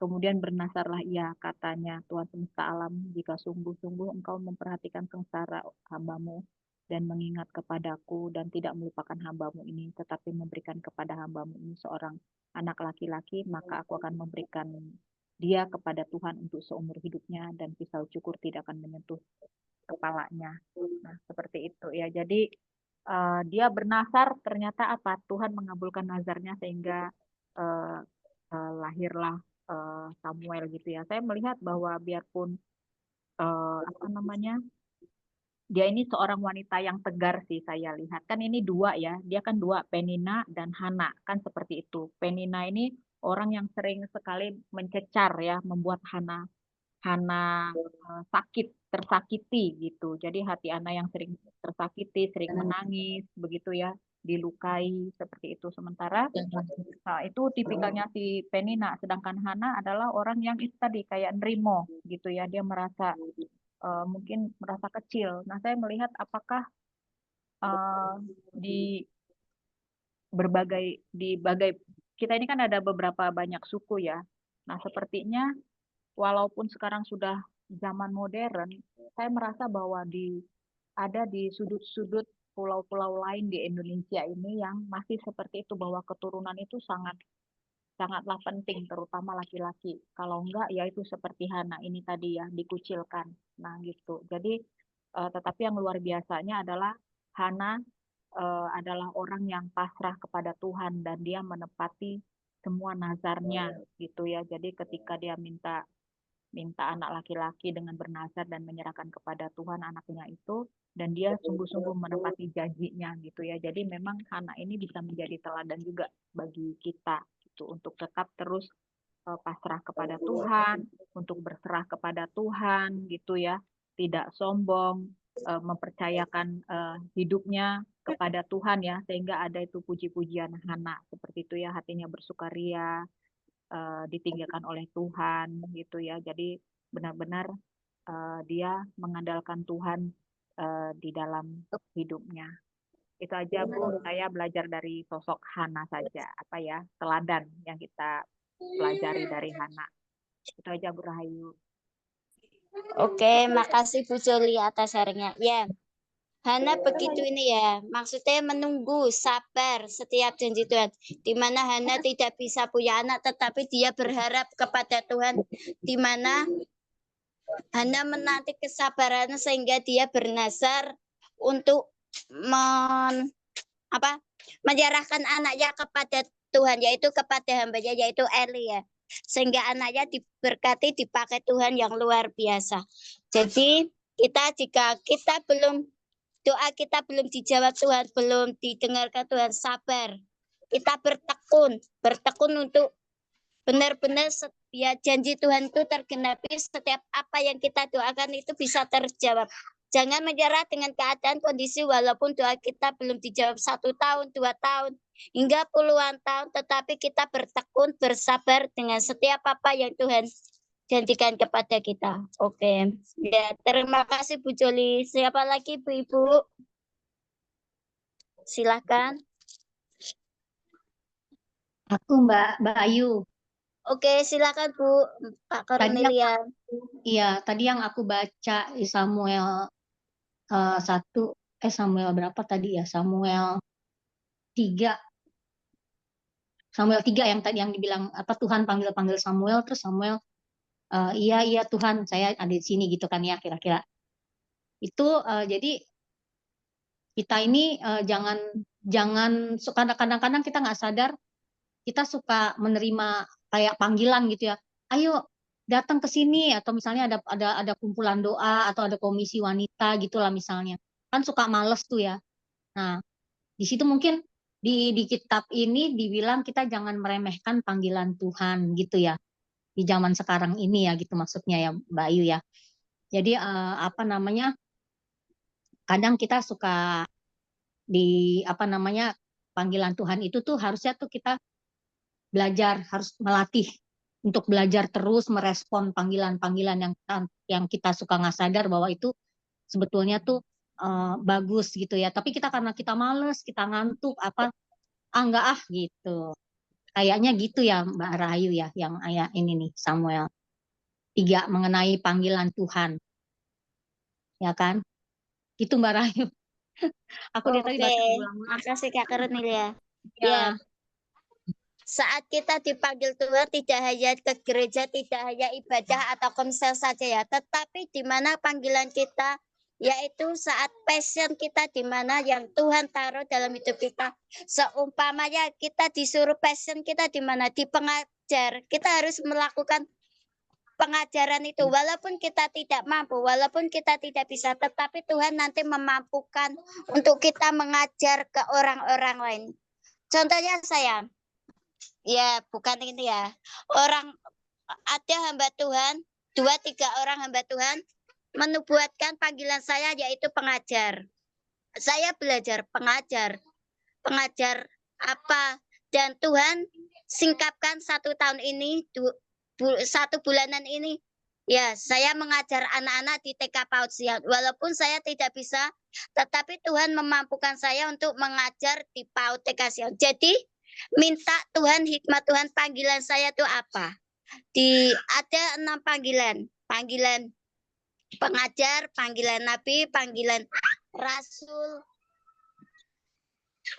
Kemudian bernasarlah ia, katanya, Tuhan semesta alam, jika sungguh-sungguh engkau memperhatikan sengsara hambamu dan mengingat kepadaku dan tidak melupakan hambamu ini, tetapi memberikan kepada hambamu ini seorang anak laki-laki, maka aku akan memberikan dia kepada Tuhan untuk seumur hidupnya dan pisau cukur tidak akan menyentuh kepalanya. Nah, seperti itu ya. Jadi dia bernasar, ternyata apa? Tuhan mengabulkan nazarnya sehingga lahirlah Samuel gitu ya. Saya melihat bahwa biarpun dia ini seorang wanita yang tegar sih saya lihat. Kan ini dua ya, dia kan dua, Penina dan Hana, kan seperti itu. Penina ini orang yang sering sekali mencecar ya, membuat Hana tersakiti gitu. Jadi hati Hana yang sering tersakiti, sering menangis begitu ya, dilukai seperti itu. Sementara itu tipikalnya si Penina, sedangkan Hana adalah orang yang itu tadi kayak nerimo gitu ya, dia merasa mungkin merasa kecil. Nah, saya melihat apakah di kita ini kan ada beberapa banyak suku ya. Nah, sepertinya walaupun sekarang sudah zaman modern, saya merasa bahwa ada di sudut-sudut pulau-pulau lain di Indonesia ini yang masih seperti itu, bahwa keturunan itu sangatlah penting, terutama laki-laki. Kalau enggak, ya itu seperti Hana ini tadi ya, dikucilkan. Nah, gitu. Jadi, tetapi yang luar biasanya adalah Hana adalah orang yang pasrah kepada Tuhan dan dia menepati semua nazarnya, gitu ya. Jadi ketika dia minta anak laki-laki dengan bernazar dan menyerahkan kepada Tuhan anaknya itu, dan dia sungguh-sungguh menepati janjinya gitu ya. Jadi memang Hana ini bisa menjadi teladan juga bagi kita gitu, untuk tetap terus pasrah kepada Tuhan, untuk berserah kepada Tuhan gitu ya, tidak sombong, mempercayakan hidupnya kepada Tuhan ya, sehingga ada itu puji-pujian Hana seperti itu ya, hatinya bersukaria, ditinggalkan oleh Tuhan gitu ya. Jadi benar-benar dia mengandalkan Tuhan di dalam hidupnya. Itu aja Bu, saya belajar dari sosok Hana saja, apa ya, teladan yang kita pelajari dari Hana. Itu aja Bu Rahayu. Oke, makasih Bu Joli atas sharingnya. Ya, Hana begitu ini ya, maksudnya menunggu, sabar setiap janji Tuhan. Di mana Hana tidak bisa punya anak, tetapi dia berharap kepada Tuhan. Di mana Hana menanti kesabarannya sehingga dia bernazar untuk menyerahkan anaknya kepada Tuhan, yaitu kepada hambanya, yaitu Eli ya. Sehingga anaknya diberkati, dipakai Tuhan yang luar biasa. Jadi jika kita doa kita belum dijawab Tuhan, belum didengarkan Tuhan, sabar. Kita bertekun untuk benar-benar setiap janji Tuhan itu tergenapi, setiap apa yang kita doakan itu bisa terjawab. Jangan menyerah dengan keadaan kondisi walaupun doa kita belum dijawab 1 tahun, 2 tahun, hingga puluhan tahun, tetapi kita bertekun, bersabar dengan setiap apa yang Tuhan janjikan kepada kita. Oke, ya terima kasih Bu Joli. Siapa lagi Bu Ibu? Silakan. Aku Mbak Ayu. Oke, silakan Bu Pak Cornelia. Tadi yang aku baca di Samuel 1, Samuel berapa tadi ya? Samuel 3 yang tadi yang dibilang apa, Tuhan panggil Samuel, terus Samuel iya Tuhan, saya ada di sini gitu kan ya, kira-kira itu. Jadi kita ini jangan kadang-kadang kita nggak sadar, kita suka menerima kayak panggilan gitu ya, ayo datang ke sini, atau misalnya ada kumpulan doa atau ada komisi wanita gitulah misalnya, kan suka males tuh ya. Nah, di situ mungkin di kitab ini dibilang kita jangan meremehkan panggilan Tuhan gitu ya, di zaman sekarang ini ya, gitu maksudnya ya Mbak Ayu ya. Jadi kadang kita suka panggilan Tuhan itu tuh harusnya tuh kita belajar, harus melatih untuk belajar terus merespon panggilan-panggilan yang kita suka nggak sadar bahwa itu sebetulnya tuh bagus gitu ya. Tapi karena kita males, kita ngantuk enggak gitu. Kayaknya gitu ya Mbak Rahayu ya, yang ayat ini nih Samuel 3 mengenai panggilan Tuhan. Ya kan? Gitu Mbak Rahayu. Aku dari tadi baca ulang-ulang. Makasih Kak Cornelia. Ya. Saat kita dipanggil Tuhan tidak hanya ke gereja, tidak hanya ibadah atau konser saja ya, tetapi di mana panggilan kita, yaitu saat passion kita di mana yang Tuhan taruh dalam hidup kita. Seumpamanya kita disuruh passion kita di mana, di pengajar, kita harus melakukan pengajaran itu walaupun kita tidak mampu, walaupun kita tidak bisa, tetapi Tuhan nanti memampukan untuk kita mengajar ke orang-orang lain. Contohnya saya, ya bukan ini ya, ada hamba Tuhan, 2-3 orang hamba Tuhan menubuatkan panggilan saya yaitu pengajar. Saya belajar pengajar apa, dan Tuhan singkapkan 1 tahun ini, 1 bulanan ini, ya saya mengajar anak-anak di TK PAUD Siang. Walaupun saya tidak bisa, tetapi Tuhan memampukan saya untuk mengajar di PAUD TK Siang. Jadi minta Tuhan, hikmat Tuhan, panggilan saya itu apa? Ada 6 panggilan. Panggilan pengajar, panggilan nabi, panggilan rasul.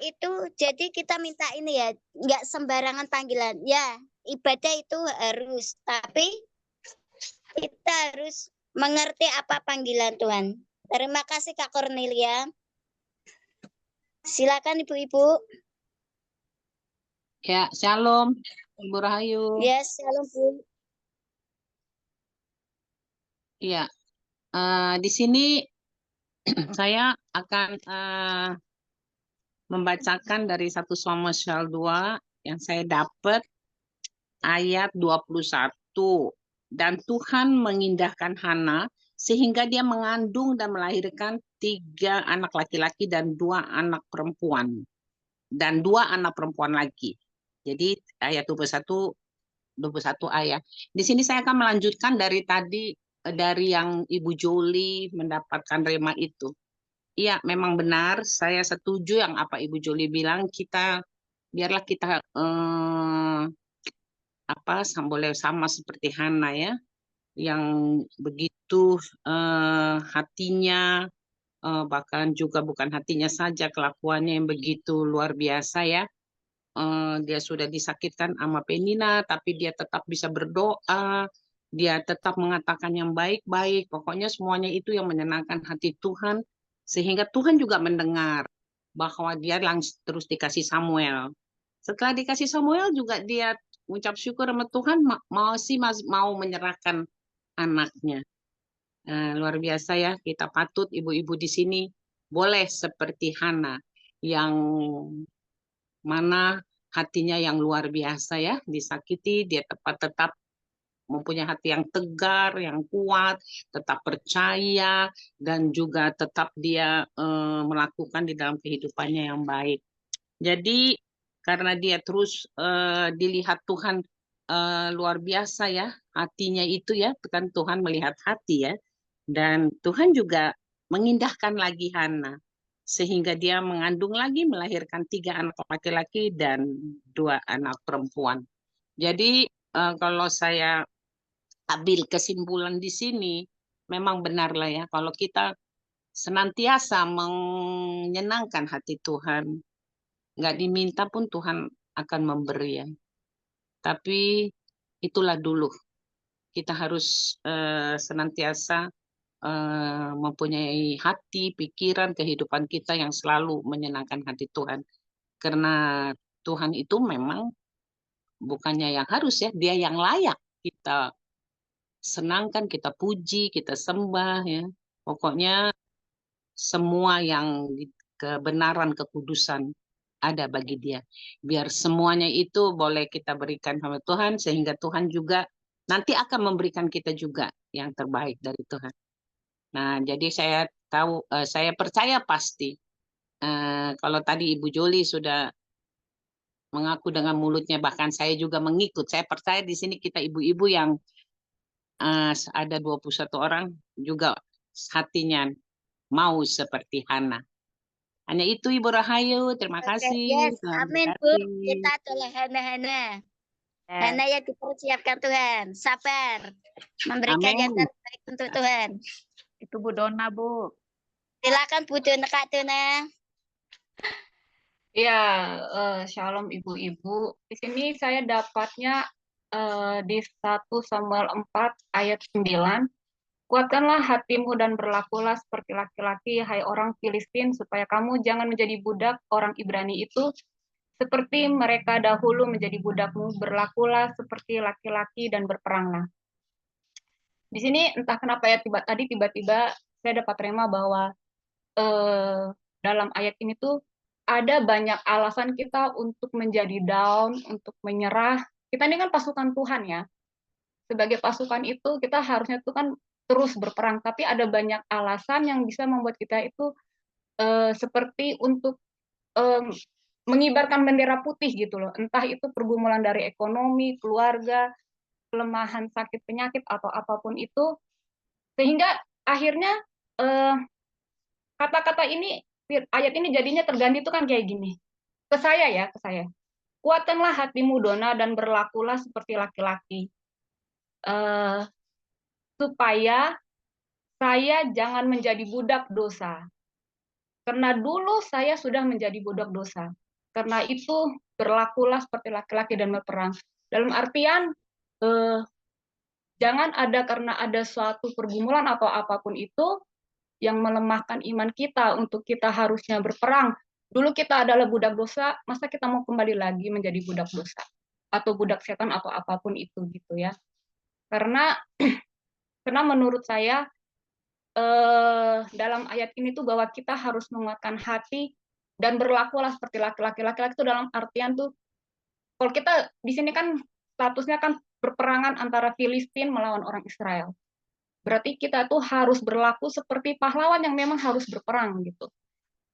Itu jadi kita minta ini ya, nggak sembarangan panggilan. Ya, ibadah itu harus, tapi kita harus mengerti apa panggilan Tuhan. Terima kasih Kak Cornelia. Silakan Ibu-ibu. Ya, shalom, Ibu Rahayu. Ya, shalom Bu. Iya, di sini saya akan membacakan dari 1 Samuel 2 yang saya dapat ayat 21. Dan Tuhan mengindahkan Hana sehingga dia mengandung dan melahirkan 3 anak laki-laki dan 2 anak perempuan. Dan 2 anak perempuan lagi. Jadi ayat 21 ayat. Di sini saya akan melanjutkan dari tadi, dari yang Ibu Joli mendapatkan rema itu. Iya, memang benar. Saya setuju yang apa Ibu Joli bilang. Biarlah kita boleh sama seperti Hana ya, yang begitu hatinya, bahkan juga bukan hatinya saja, kelakuannya yang begitu luar biasa ya. Dia sudah disakitkan sama Penina, tapi dia tetap bisa berdoa, dia tetap mengatakan yang baik-baik. Pokoknya semuanya itu yang menyenangkan hati Tuhan, sehingga Tuhan juga mendengar bahwa dia langsung terus dikasih Samuel. Setelah dikasih Samuel juga dia ucap syukur sama Tuhan, masih mau menyerahkan anaknya. Luar biasa ya, kita patut ibu-ibu di sini boleh seperti Hana yang mana hatinya yang luar biasa ya, disakiti, dia tetap mempunyai hati yang tegar, yang kuat, tetap percaya, dan juga tetap dia melakukan di dalam kehidupannya yang baik. Jadi karena dia terus dilihat Tuhan luar biasa ya, hatinya itu ya, kan Tuhan melihat hati ya, dan Tuhan juga mengindahkan lagi Hana, sehingga dia mengandung lagi, melahirkan 3 anak laki-laki dan 2 anak perempuan. Jadi kalau saya ambil kesimpulan di sini, memang benarlah ya, kalau kita senantiasa menyenangkan hati Tuhan, nggak diminta pun Tuhan akan memberi ya. Tapi itulah dulu, kita harus senantiasa mempunyai hati, pikiran, kehidupan kita yang selalu menyenangkan hati Tuhan. Karena Tuhan itu memang bukannya yang harus ya, dia yang layak kita senangkan, kita puji, kita sembah ya. Pokoknya semua yang kebenaran, kekudusan ada bagi dia. Biar semuanya itu boleh kita berikan sama Tuhan, sehingga Tuhan juga nanti akan memberikan kita juga yang terbaik dari Tuhan. Nah, jadi saya percaya pasti kalau tadi Ibu Joli sudah mengaku dengan mulutnya, bahkan saya juga mengikut. Saya percaya di sini kita ibu-ibu yang ada 21 orang juga hatinya mau seperti Hana. Hanya itu Ibu Rahayu, terima kasih. Yes, Tuhan amin Bu. berkati. Kita adalah Hana-Hana. Yes. Hana yang dipersiapkan Tuhan. Sabar. Memberikan yang Amin. terbaik untuk Tuhan. Itu Bu Dona, Bu. Silakan Bu Dona, Kak Dona. Ya, shalom ibu-ibu. Di sini saya dapatnya di 1 Samuel 4 ayat 9. Kuatkanlah hatimu dan berlakulah seperti laki-laki, hai orang Filistin, supaya kamu jangan menjadi budak orang Ibrani itu, seperti mereka dahulu menjadi budakmu, berlakulah seperti laki-laki dan berperanglah. Di sini entah kenapa ya tiba-tiba saya dapat rema bahwa dalam ayat ini tuh ada banyak alasan kita untuk menjadi down, untuk menyerah. Kita ini kan pasukan Tuhan ya. Sebagai pasukan itu kita harusnya tuh kan terus berperang, tapi ada banyak alasan yang bisa membuat kita itu seperti untuk mengibarkan bendera putih gitu loh. Entah itu pergumulan dari ekonomi, keluarga, kelemahan, sakit, penyakit, atau apapun itu. Sehingga akhirnya kata-kata ini, ayat ini jadinya terganti itu kan kayak gini. Ke saya. Kuatkanlah hatimu Dona dan berlakulah seperti laki-laki. Supaya saya jangan menjadi budak dosa. Karena dulu saya sudah menjadi budak dosa. Karena itu berlakulah seperti laki-laki dan berperang. Dalam artian jangan ada karena ada suatu pergumulan atau apapun itu yang melemahkan iman kita untuk kita harusnya berperang. Dulu kita adalah budak dosa, masa kita mau kembali lagi menjadi budak dosa atau budak setan atau apapun itu gitu ya. Karena menurut saya dalam ayat ini tuh bahwa kita harus menguatkan hati dan berlakulah seperti laki-laki. Laki-laki itu dalam artian tuh kalau kita di sini kan statusnya kan berperangan antara Filistin melawan orang Israel. Berarti kita tuh harus berlaku seperti pahlawan yang memang harus berperang gitu.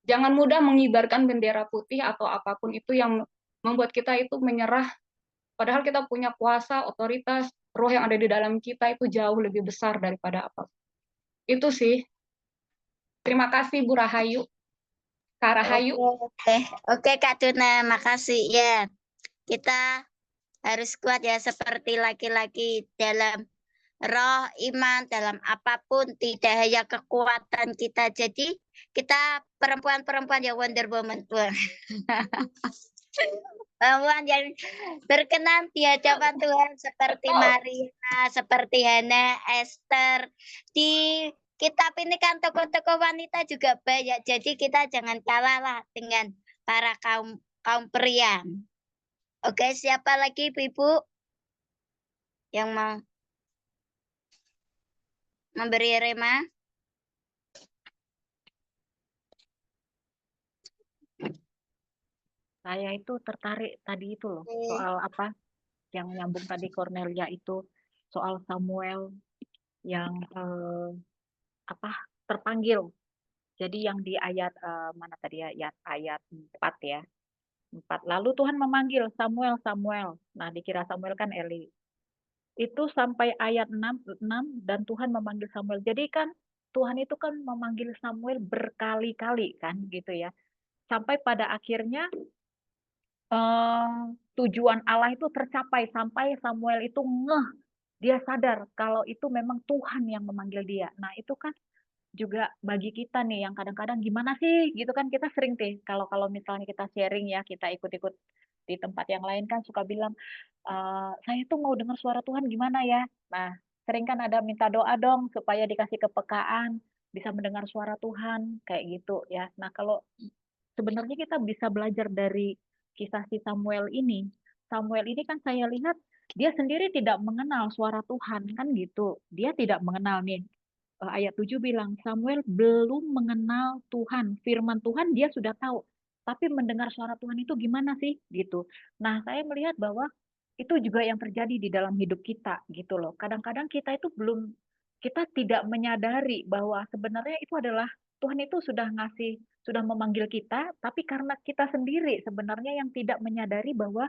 Jangan mudah mengibarkan bendera putih atau apapun itu yang membuat kita itu menyerah. Padahal kita punya kuasa, otoritas, roh yang ada di dalam kita itu jauh lebih besar daripada apa. Itu sih. Terima kasih Bu Rahayu. Kak Rahayu. Oke Kak Tuna, makasih ya. Kita harus kuat ya seperti laki-laki dalam roh, iman, dalam apapun, tidak hanya kekuatan kita. Jadi kita perempuan-perempuan yang Wonder Woman. Perempuan yang berkenan di hadapan Tuhan seperti Maria, seperti Hana, Esther. Di kitab ini kan tokoh-tokoh wanita juga banyak. Jadi kita jangan kalah lah dengan para kaum pria. Oke, siapa lagi Ibu yang mau memberi rema? Saya itu tertarik tadi itu loh, soal apa yang nyambung tadi Cornelia itu, soal Samuel yang terpanggil. Jadi yang di ayat mana tadi ya, ayat 4 ya. 4. Lalu Tuhan memanggil Samuel, Samuel. Nah, dikira Samuel kan Eli. Itu sampai ayat 6 dan Tuhan memanggil Samuel. Jadi kan Tuhan itu kan memanggil Samuel berkali-kali kan gitu ya. Sampai pada akhirnya tujuan Allah itu tercapai sampai Samuel itu dia sadar kalau itu memang Tuhan yang memanggil dia. Nah, itu kan juga bagi kita nih yang kadang-kadang gimana sih gitu kan, kita sering kalau misalnya kita sharing ya, kita ikut-ikut di tempat yang lain kan suka bilang saya tuh mau dengar suara Tuhan gimana ya. Nah, sering kan ada minta doa dong supaya dikasih kepekaan bisa mendengar suara Tuhan kayak gitu ya. Nah, kalau sebenarnya kita bisa belajar dari kisah si Samuel ini. Samuel ini kan saya lihat dia sendiri tidak mengenal suara Tuhan kan gitu. Dia tidak mengenal nih. Ayat 7 bilang Samuel belum mengenal Tuhan. Firman Tuhan dia sudah tahu. Tapi mendengar suara Tuhan itu gimana sih gitu. Nah, saya melihat bahwa itu juga yang terjadi di dalam hidup kita gitu loh. Kadang-kadang kita itu kita tidak menyadari bahwa sebenarnya itu adalah Tuhan itu sudah memanggil kita, tapi karena kita sendiri sebenarnya yang tidak menyadari bahwa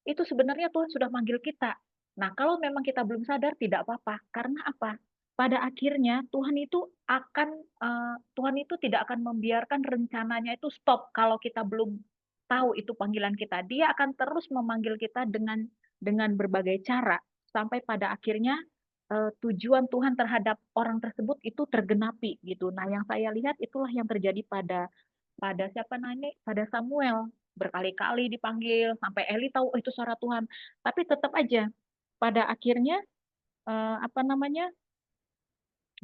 itu sebenarnya Tuhan sudah manggil kita. Nah, kalau memang kita belum sadar tidak apa-apa. Karena apa? Pada akhirnya Tuhan itu tidak akan membiarkan rencananya itu stop kalau kita belum tahu itu panggilan kita. Dia akan terus memanggil kita dengan berbagai cara sampai pada akhirnya tujuan Tuhan terhadap orang tersebut itu tergenapi gitu. Nah, yang saya lihat itulah yang terjadi pada pada Samuel. Berkali-kali dipanggil sampai Eli tahu itu suara Tuhan. Tapi tetap aja pada akhirnya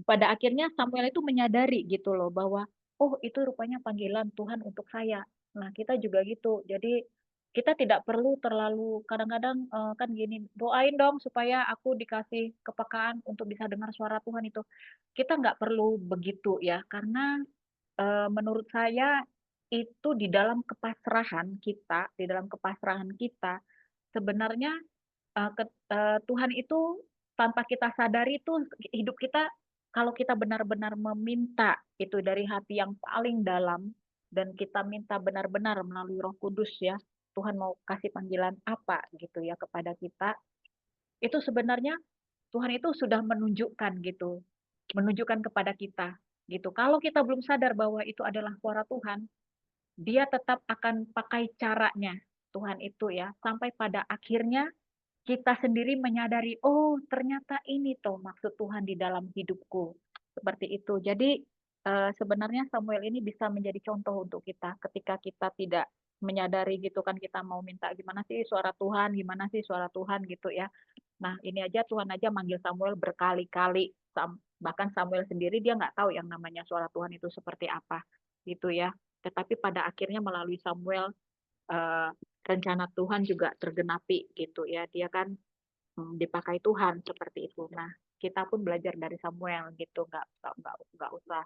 pada akhirnya Samuel itu menyadari gitu loh bahwa oh itu rupanya panggilan Tuhan untuk saya. Nah, kita juga gitu. Jadi kita tidak perlu terlalu kadang-kadang kan gini, doain dong supaya aku dikasih kepekaan untuk bisa dengar suara Tuhan itu. Kita nggak perlu begitu ya, karena menurut saya itu di dalam kepasrahan kita sebenarnya Tuhan itu tanpa kita sadari itu hidup kita kalau kita benar-benar meminta itu dari hati yang paling dalam dan kita minta benar-benar melalui Roh Kudus ya, Tuhan mau kasih panggilan apa gitu ya kepada kita, itu sebenarnya Tuhan itu sudah menunjukkan kepada kita gitu. Kalau kita belum sadar bahwa itu adalah suara Tuhan, dia tetap akan pakai caranya Tuhan itu ya, sampai pada akhirnya kita sendiri menyadari, oh ternyata ini tuh maksud Tuhan di dalam hidupku. Seperti itu. Jadi sebenarnya Samuel ini bisa menjadi contoh untuk kita ketika kita tidak menyadari gitu kan, kita mau minta gimana sih suara Tuhan gitu ya. Nah, ini aja Tuhan aja manggil Samuel berkali-kali. Bahkan Samuel sendiri dia nggak tahu yang namanya suara Tuhan itu seperti apa gitu ya. Tetapi pada akhirnya melalui Samuel rencana Tuhan juga tergenapi gitu ya. Dia kan dipakai Tuhan seperti itu. Nah, kita pun belajar dari Samuel gitu, nggak usah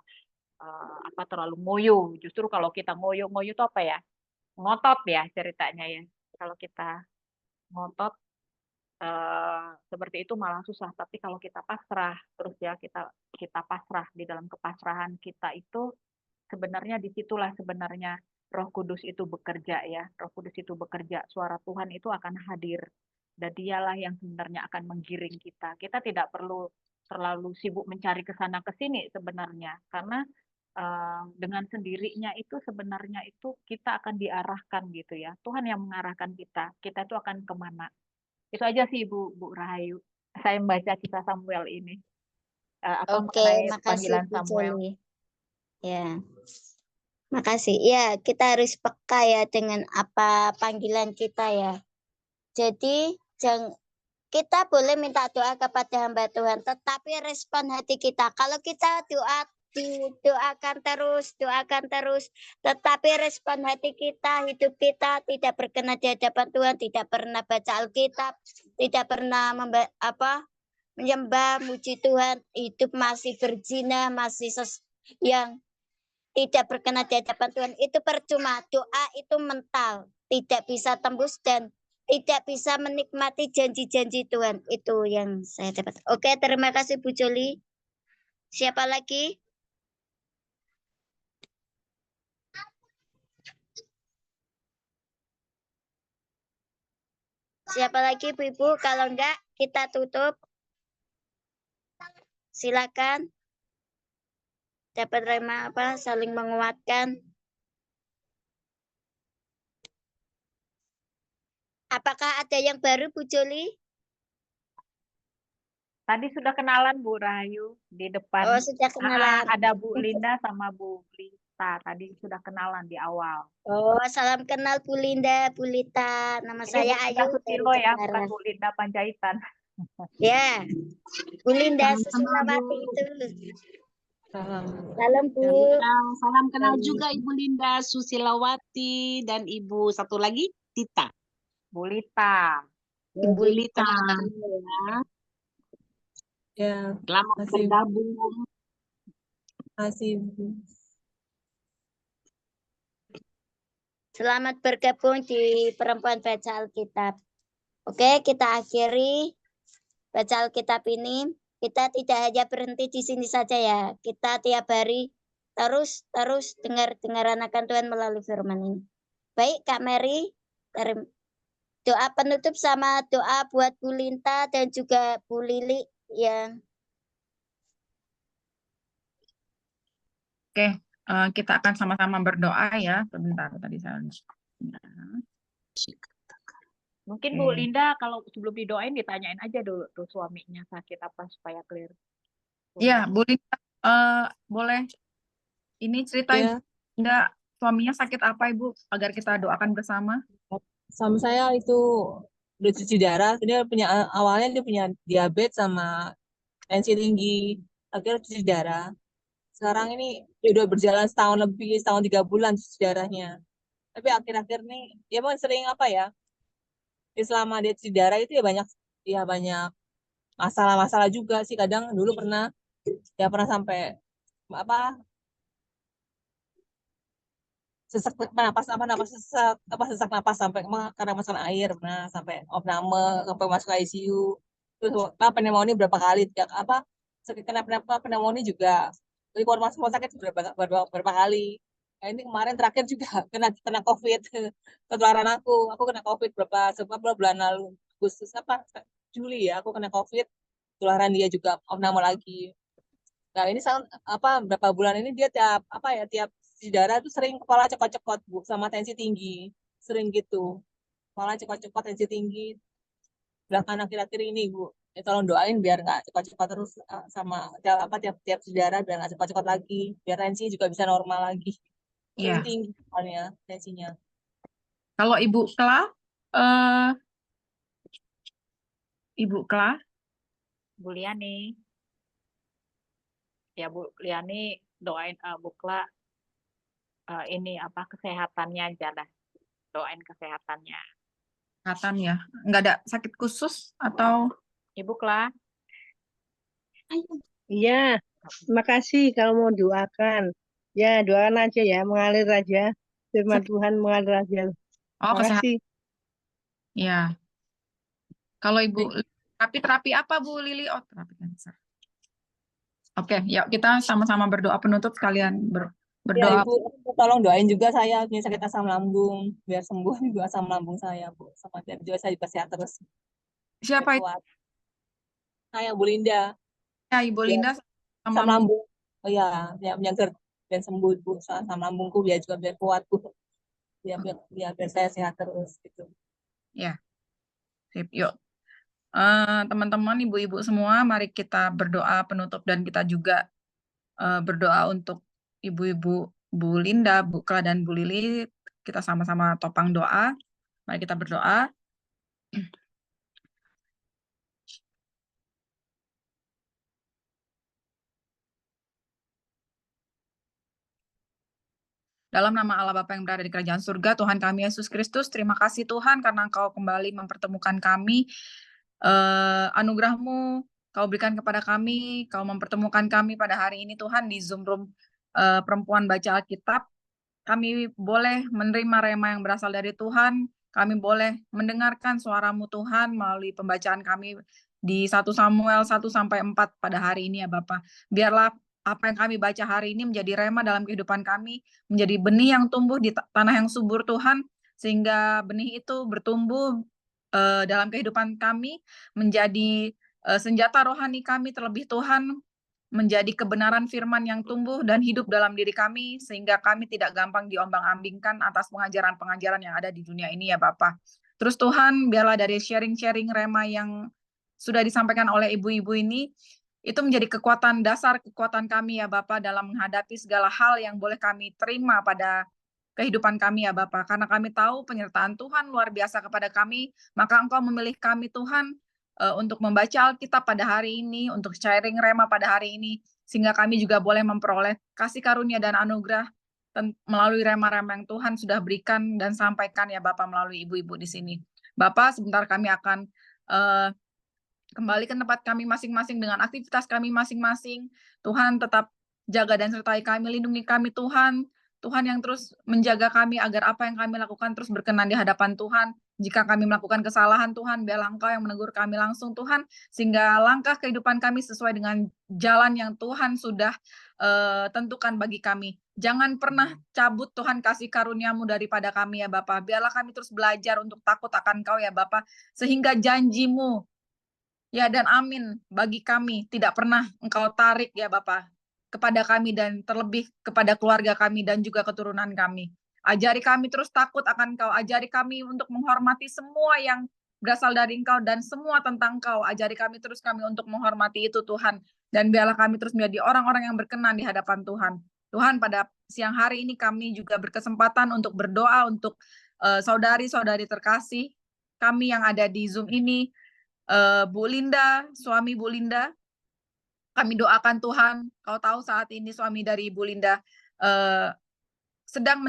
terlalu ngoyo. Justru kalau kita ngoyo itu apa ya? Ngotot ya ceritanya ya. Kalau kita ngotot seperti itu malah susah. Tapi kalau kita pasrah terus ya, kita pasrah di dalam kepasrahan kita itu, sebenarnya disitulah sebenarnya Roh Kudus itu bekerja ya. Roh Kudus itu bekerja, suara Tuhan itu akan hadir dan dialah yang sebenarnya akan menggiring kita. Kita tidak perlu terlalu sibuk mencari ke sana ke sini sebenarnya, karena dengan sendirinya itu sebenarnya itu kita akan diarahkan gitu ya. Tuhan yang mengarahkan kita itu akan kemana. Itu aja sih Bu Rahayu. Saya membaca kisah Samuel ini. Oke, Mengenai makasih panggilan Bu Samuel. Joli. Ya, makasih. Ya, kita harus peka ya dengan apa panggilan kita ya. Jadi, kita boleh minta doa kepada hamba Tuhan, tetapi respon hati kita. Kalau kita doakan terus, tetapi respon hati kita, hidup kita tidak berkenan di hadapan Tuhan, tidak pernah baca Alkitab, tidak pernah menyembah, muji Tuhan, hidup masih berzina, masih yang tidak berkenan di hadapan Tuhan, itu percuma. Doa itu mental, tidak bisa tembus dan tidak bisa menikmati janji-janji Tuhan. Itu yang saya dapat. Oke, terima kasih Bu Joli. Siapa lagi? Siapa lagi Bu Ibu? Kalau enggak, kita tutup. Silakan. Dapat rema saling menguatkan. Apakah ada yang baru Bu Joli? Tadi sudah kenalan Bu Rahayu di depan. Oh, sudah kenalan. Ada Bu Linda sama Bu Lita. Tadi sudah kenalan di awal. Oh, salam kenal Bu Linda, Bu Lita. Nama Ini saya Bu Linda Ayu dari Susilo ya, bukan Jepara. Bu Linda Panjaitan. Ya, Bu Linda Sama-sama, Susilawati Bu. itu. Salam. Salam Bu. Salam kenal juga Ibu Linda Susilawati dan Ibu satu lagi Tita. Bu Lita. Ibu Lita. Ya. Ya, Selamat masih bergabung. masih Selamat bergabung di Perempuan Baca Alkitab. Oke, kita akhiri baca Alkitab ini. Kita tidak hanya berhenti di sini saja ya. Kita tiap hari terus dengar akan Tuhan melalui firman ini. Baik, Kak Mary, doa penutup sama doa buat Bu Linta dan juga Bu Lili yang Oke, kita akan sama-sama berdoa ya. Sebentar, tadi saya. Mungkin Bu Linda kalau sebelum didoain ditanyain aja dulu tuh suaminya sakit apa supaya clear. Iya, Bu Linda, boleh ini ceritain Linda suaminya sakit apa Ibu agar kita doakan bersama? Sama saya itu udah cuci darah. Dia punya awalnya dia punya diabetes sama tensi tinggi. Akhirnya cuci darah. Sekarang ini dia udah berjalan setahun lebih, setahun 3 bulan cuci darahnya. Tapi akhir-akhir ini dia emang sering apa ya? Selama dia cuci darah itu ya banyak masalah-masalah juga sih. Kadang dulu pernah sampai apa sesak napas sampai karena masalah air, nah sampai opname, sampai masuk ICU, terus pneumonia berapa kali, kenapa pneumonia juga keluar masuk rumah sakit berapa kali. Nah, ini kemarin terakhir juga kena COVID, ketularan aku kena COVID berapa bulan lalu, Agustus Juli ya, aku kena COVID, ketularan dia juga opname lagi. Nah ini berapa bulan ini dia tiap cuci darah tuh sering kepala cekot-cekot Bu, sama tensi tinggi, sering gitu, kepala cekot-cekot, tensi tinggi. Belakangan akhir-akhir ini Bu, ya tolong doain biar nggak cekot-cekot terus, sama tiap cuci darah biar nggak cekot-cekot lagi, biar tensi juga bisa normal lagi. Sering Iya. tinggi soalnya tensinya. Kalau Ibu Kla, Bu Liani. Ya Bu Liani doain Bu Kla ini kesehatannya aja lah. Doain kesehatannya. kesehatan ya, nggak ada sakit khusus atau? Ibu Kla. Iya, terima kasih kalau mau doakan. Ya, doakan aja ya, mengalir aja. Firman Tuhan mengalir aja. Oh, Terima kasih. Ya. Kalau Ibu terapi apa Bu Lili? Oh, terapi cancer. Oke, yuk kita sama-sama berdoa penutup sekalian Ya berdoa. Ibu, tolong doain juga saya punya sakit asam lambung biar sembuh juga asam lambung saya Bu. Sama biar juga saya juga sehat terus. Siapa itu? Kuat. Saya Bu Linda. Ya, Ibu Linda Asam lambung. Oh ya, punya GERD biar sembuh Bu. Asam lambungku biar juga biar kuat Bu. Biar saya sehat terus gitu. Ya. Sip, yuk. Teman-teman, ibu-ibu semua, mari kita berdoa penutup dan kita juga berdoa untuk ibu-ibu Bu Linda, Bu Kla, dan Bu Lili. Kita sama-sama topang doa. Mari kita berdoa. Dalam nama Allah Bapa yang berada di kerajaan surga, Tuhan kami Yesus Kristus, terima kasih Tuhan karena Engkau kembali mempertemukan kami. Anugerah-Mu Kau berikan kepada kami, Kau mempertemukan kami pada hari ini Tuhan di Zoom Room Perempuan Baca Alkitab. Kami boleh menerima rema yang berasal dari Tuhan, kami boleh mendengarkan suara-Mu Tuhan melalui pembacaan kami di 1 Samuel 1-4 pada hari ini ya Bapa. Biarlah apa yang kami baca hari ini menjadi rema dalam kehidupan kami, menjadi benih yang tumbuh di tanah yang subur Tuhan, sehingga benih itu bertumbuh dalam kehidupan kami, menjadi senjata rohani kami terlebih Tuhan, menjadi kebenaran firman yang tumbuh dan hidup dalam diri kami, sehingga kami tidak gampang diombang-ambingkan atas pengajaran-pengajaran yang ada di dunia ini ya Bapak. Terus Tuhan, biarlah dari sharing-sharing rema yang sudah disampaikan oleh ibu-ibu ini, itu menjadi kekuatan dasar, kekuatan kami ya Bapak dalam menghadapi segala hal yang boleh kami terima pada kehidupan kami ya Bapak. Karena kami tahu penyertaan Tuhan luar biasa kepada kami, maka Engkau memilih kami Tuhan untuk membaca Alkitab pada hari ini, untuk sharing rema pada hari ini, sehingga kami juga boleh memperoleh kasih karunia dan anugerah melalui rema-rema yang Tuhan sudah berikan dan sampaikan ya Bapak melalui ibu-ibu di sini. Bapak, sebentar kami akan kembali ke tempat kami masing-masing dengan aktivitas kami masing-masing. Tuhan tetap jaga dan sertai kami, lindungi kami Tuhan. Tuhan yang terus menjaga kami agar apa yang kami lakukan terus berkenan di hadapan Tuhan. Jika kami melakukan kesalahan Tuhan, biarlah Engkau yang menegur kami langsung Tuhan, sehingga langkah kehidupan kami sesuai dengan jalan yang Tuhan sudah tentukan bagi kami. Jangan pernah cabut Tuhan kasih karunia-Mu daripada kami ya Bapa. Biarlah kami terus belajar untuk takut akan Engkau ya Bapa, sehingga janji-Mu ya dan amin bagi kami tidak pernah Engkau tarik ya Bapa kepada kami dan terlebih kepada keluarga kami dan juga keturunan kami. Ajari kami terus takut akan Engkau, ajari kami untuk menghormati semua yang berasal dari Engkau dan semua tentang Engkau. Ajari kami terus untuk menghormati itu Tuhan, dan biarlah kami terus menjadi orang-orang yang berkenan di hadapan Tuhan. Tuhan, pada siang hari ini kami juga berkesempatan untuk berdoa untuk saudari-saudari terkasih kami yang ada di Zoom ini. Bu Linda, suami Bu Linda, kami doakan Tuhan, Kau tahu saat ini suami dari Ibu Linda sedang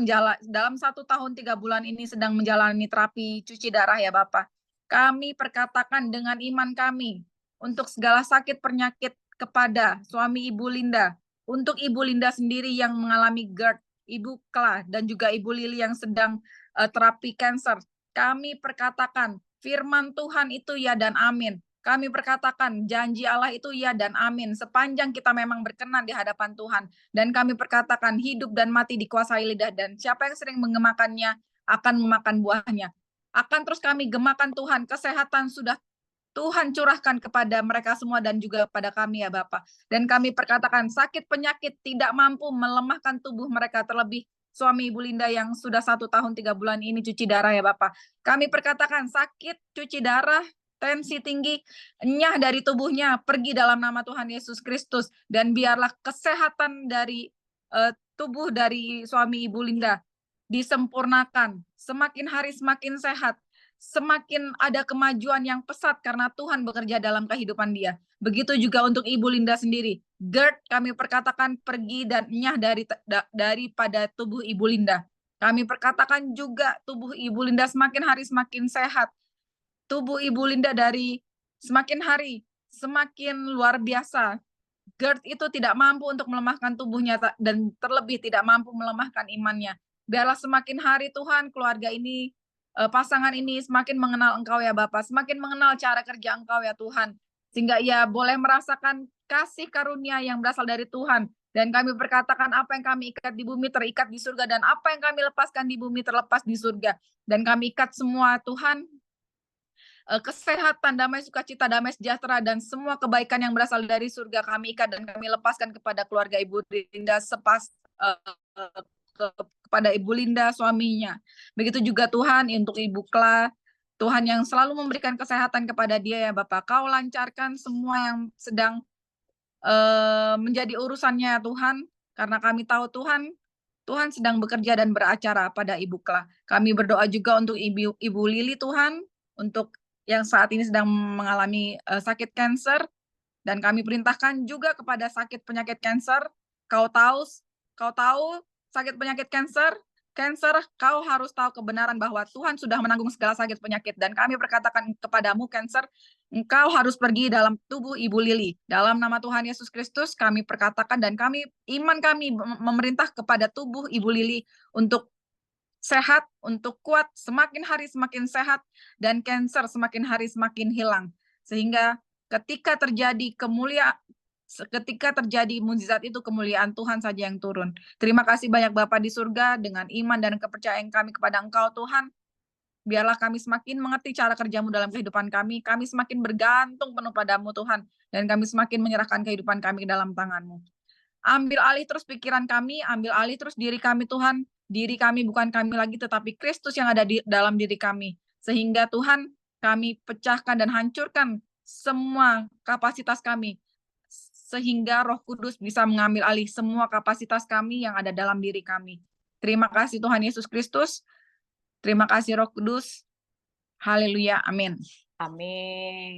dalam 1 tahun 3 bulan ini sedang menjalani terapi cuci darah ya Bapak. Kami perkatakan dengan iman kami untuk segala sakit penyakit kepada suami Ibu Linda, untuk Ibu Linda sendiri yang mengalami GERD, Ibu Kla, dan juga Ibu Lili yang sedang terapi kanker. Kami perkatakan firman Tuhan itu ya dan amin. Kami perkatakan janji Allah itu ya dan amin. Sepanjang kita memang berkenan di hadapan Tuhan. Dan kami perkatakan hidup dan mati dikuasai lidah. Dan siapa yang sering mengemakannya akan memakan buahnya. Akan terus kami gemakan Tuhan. Kesehatan sudah Tuhan curahkan kepada mereka semua dan juga pada kami ya Bapak. Dan kami perkatakan sakit penyakit tidak mampu melemahkan tubuh mereka, terlebih suami Ibu Linda yang sudah 1 tahun 3 bulan ini cuci darah ya Bapak. Kami perkatakan sakit, cuci darah, tensi tinggi, enyah dari tubuhnya, pergi dalam nama Tuhan Yesus Kristus. Dan biarlah kesehatan dari tubuh dari suami Ibu Linda disempurnakan. Semakin hari semakin sehat. Semakin ada kemajuan yang pesat karena Tuhan bekerja dalam kehidupan dia. Begitu juga untuk Ibu Linda sendiri. GERD kami perkatakan pergi dan enyah daripada tubuh Ibu Linda. Kami perkatakan juga tubuh Ibu Linda semakin hari semakin sehat. Tubuh Ibu Linda dari semakin hari semakin luar biasa. GERD itu tidak mampu untuk melemahkan tubuhnya dan terlebih tidak mampu melemahkan imannya. Biarlah semakin hari Tuhan keluarga ini pasangan ini semakin mengenal Engkau ya Bapa, semakin mengenal cara kerja Engkau ya Tuhan, sehingga ia boleh merasakan kasih karunia yang berasal dari Tuhan. Dan kami berkatakan apa yang kami ikat di bumi terikat di surga, dan apa yang kami lepaskan di bumi terlepas di surga. Dan kami ikat semua Tuhan, kesehatan, damai sukacita, damai sejahtera, dan semua kebaikan yang berasal dari surga kami ikat dan kami lepaskan kepada keluarga Ibu Linda kepada Ibu Linda suaminya. Begitu juga Tuhan untuk Ibu Kla, Tuhan yang selalu memberikan kesehatan kepada dia ya Bapak. Kau lancarkan semua yang sedang menjadi urusannya Tuhan, karena kami tahu Tuhan sedang bekerja dan beracara pada Ibu Kla. Kami berdoa juga untuk Ibu Lili Tuhan, untuk yang saat ini sedang mengalami sakit kanker, dan kami perintahkan juga kepada sakit penyakit kanker. Kau tahu sakit penyakit kanker, kau harus tahu kebenaran bahwa Tuhan sudah menanggung segala sakit penyakit, dan kami berkatakan kepadamu kanker, engkau harus pergi dalam tubuh Ibu Lili. Dalam nama Tuhan Yesus Kristus kami perkatakan, dan iman kami memerintah kepada tubuh Ibu Lili untuk sehat, untuk kuat, semakin hari semakin sehat, dan kanker semakin hari semakin hilang. Sehingga ketika terjadi mukjizat itu, kemuliaan Tuhan saja yang turun. Terima kasih banyak Bapa di surga, dengan iman dan kepercayaan kami kepada Engkau Tuhan, biarlah kami semakin mengerti cara kerja-Mu dalam kehidupan kami semakin bergantung penuh padamu Tuhan, dan kami semakin menyerahkan kehidupan kami ke dalam tangan-Mu. Ambil alih terus pikiran kami, ambil alih terus diri kami Tuhan, diri kami bukan kami lagi, tetapi Kristus yang ada di dalam diri kami, sehingga Tuhan kami pecahkan dan hancurkan semua kapasitas kami, sehingga Roh Kudus bisa mengambil alih semua kapasitas kami yang ada dalam diri kami. Terima kasih Tuhan Yesus Kristus. Terima kasih Roh Kudus. Haleluya. Amin. Amin.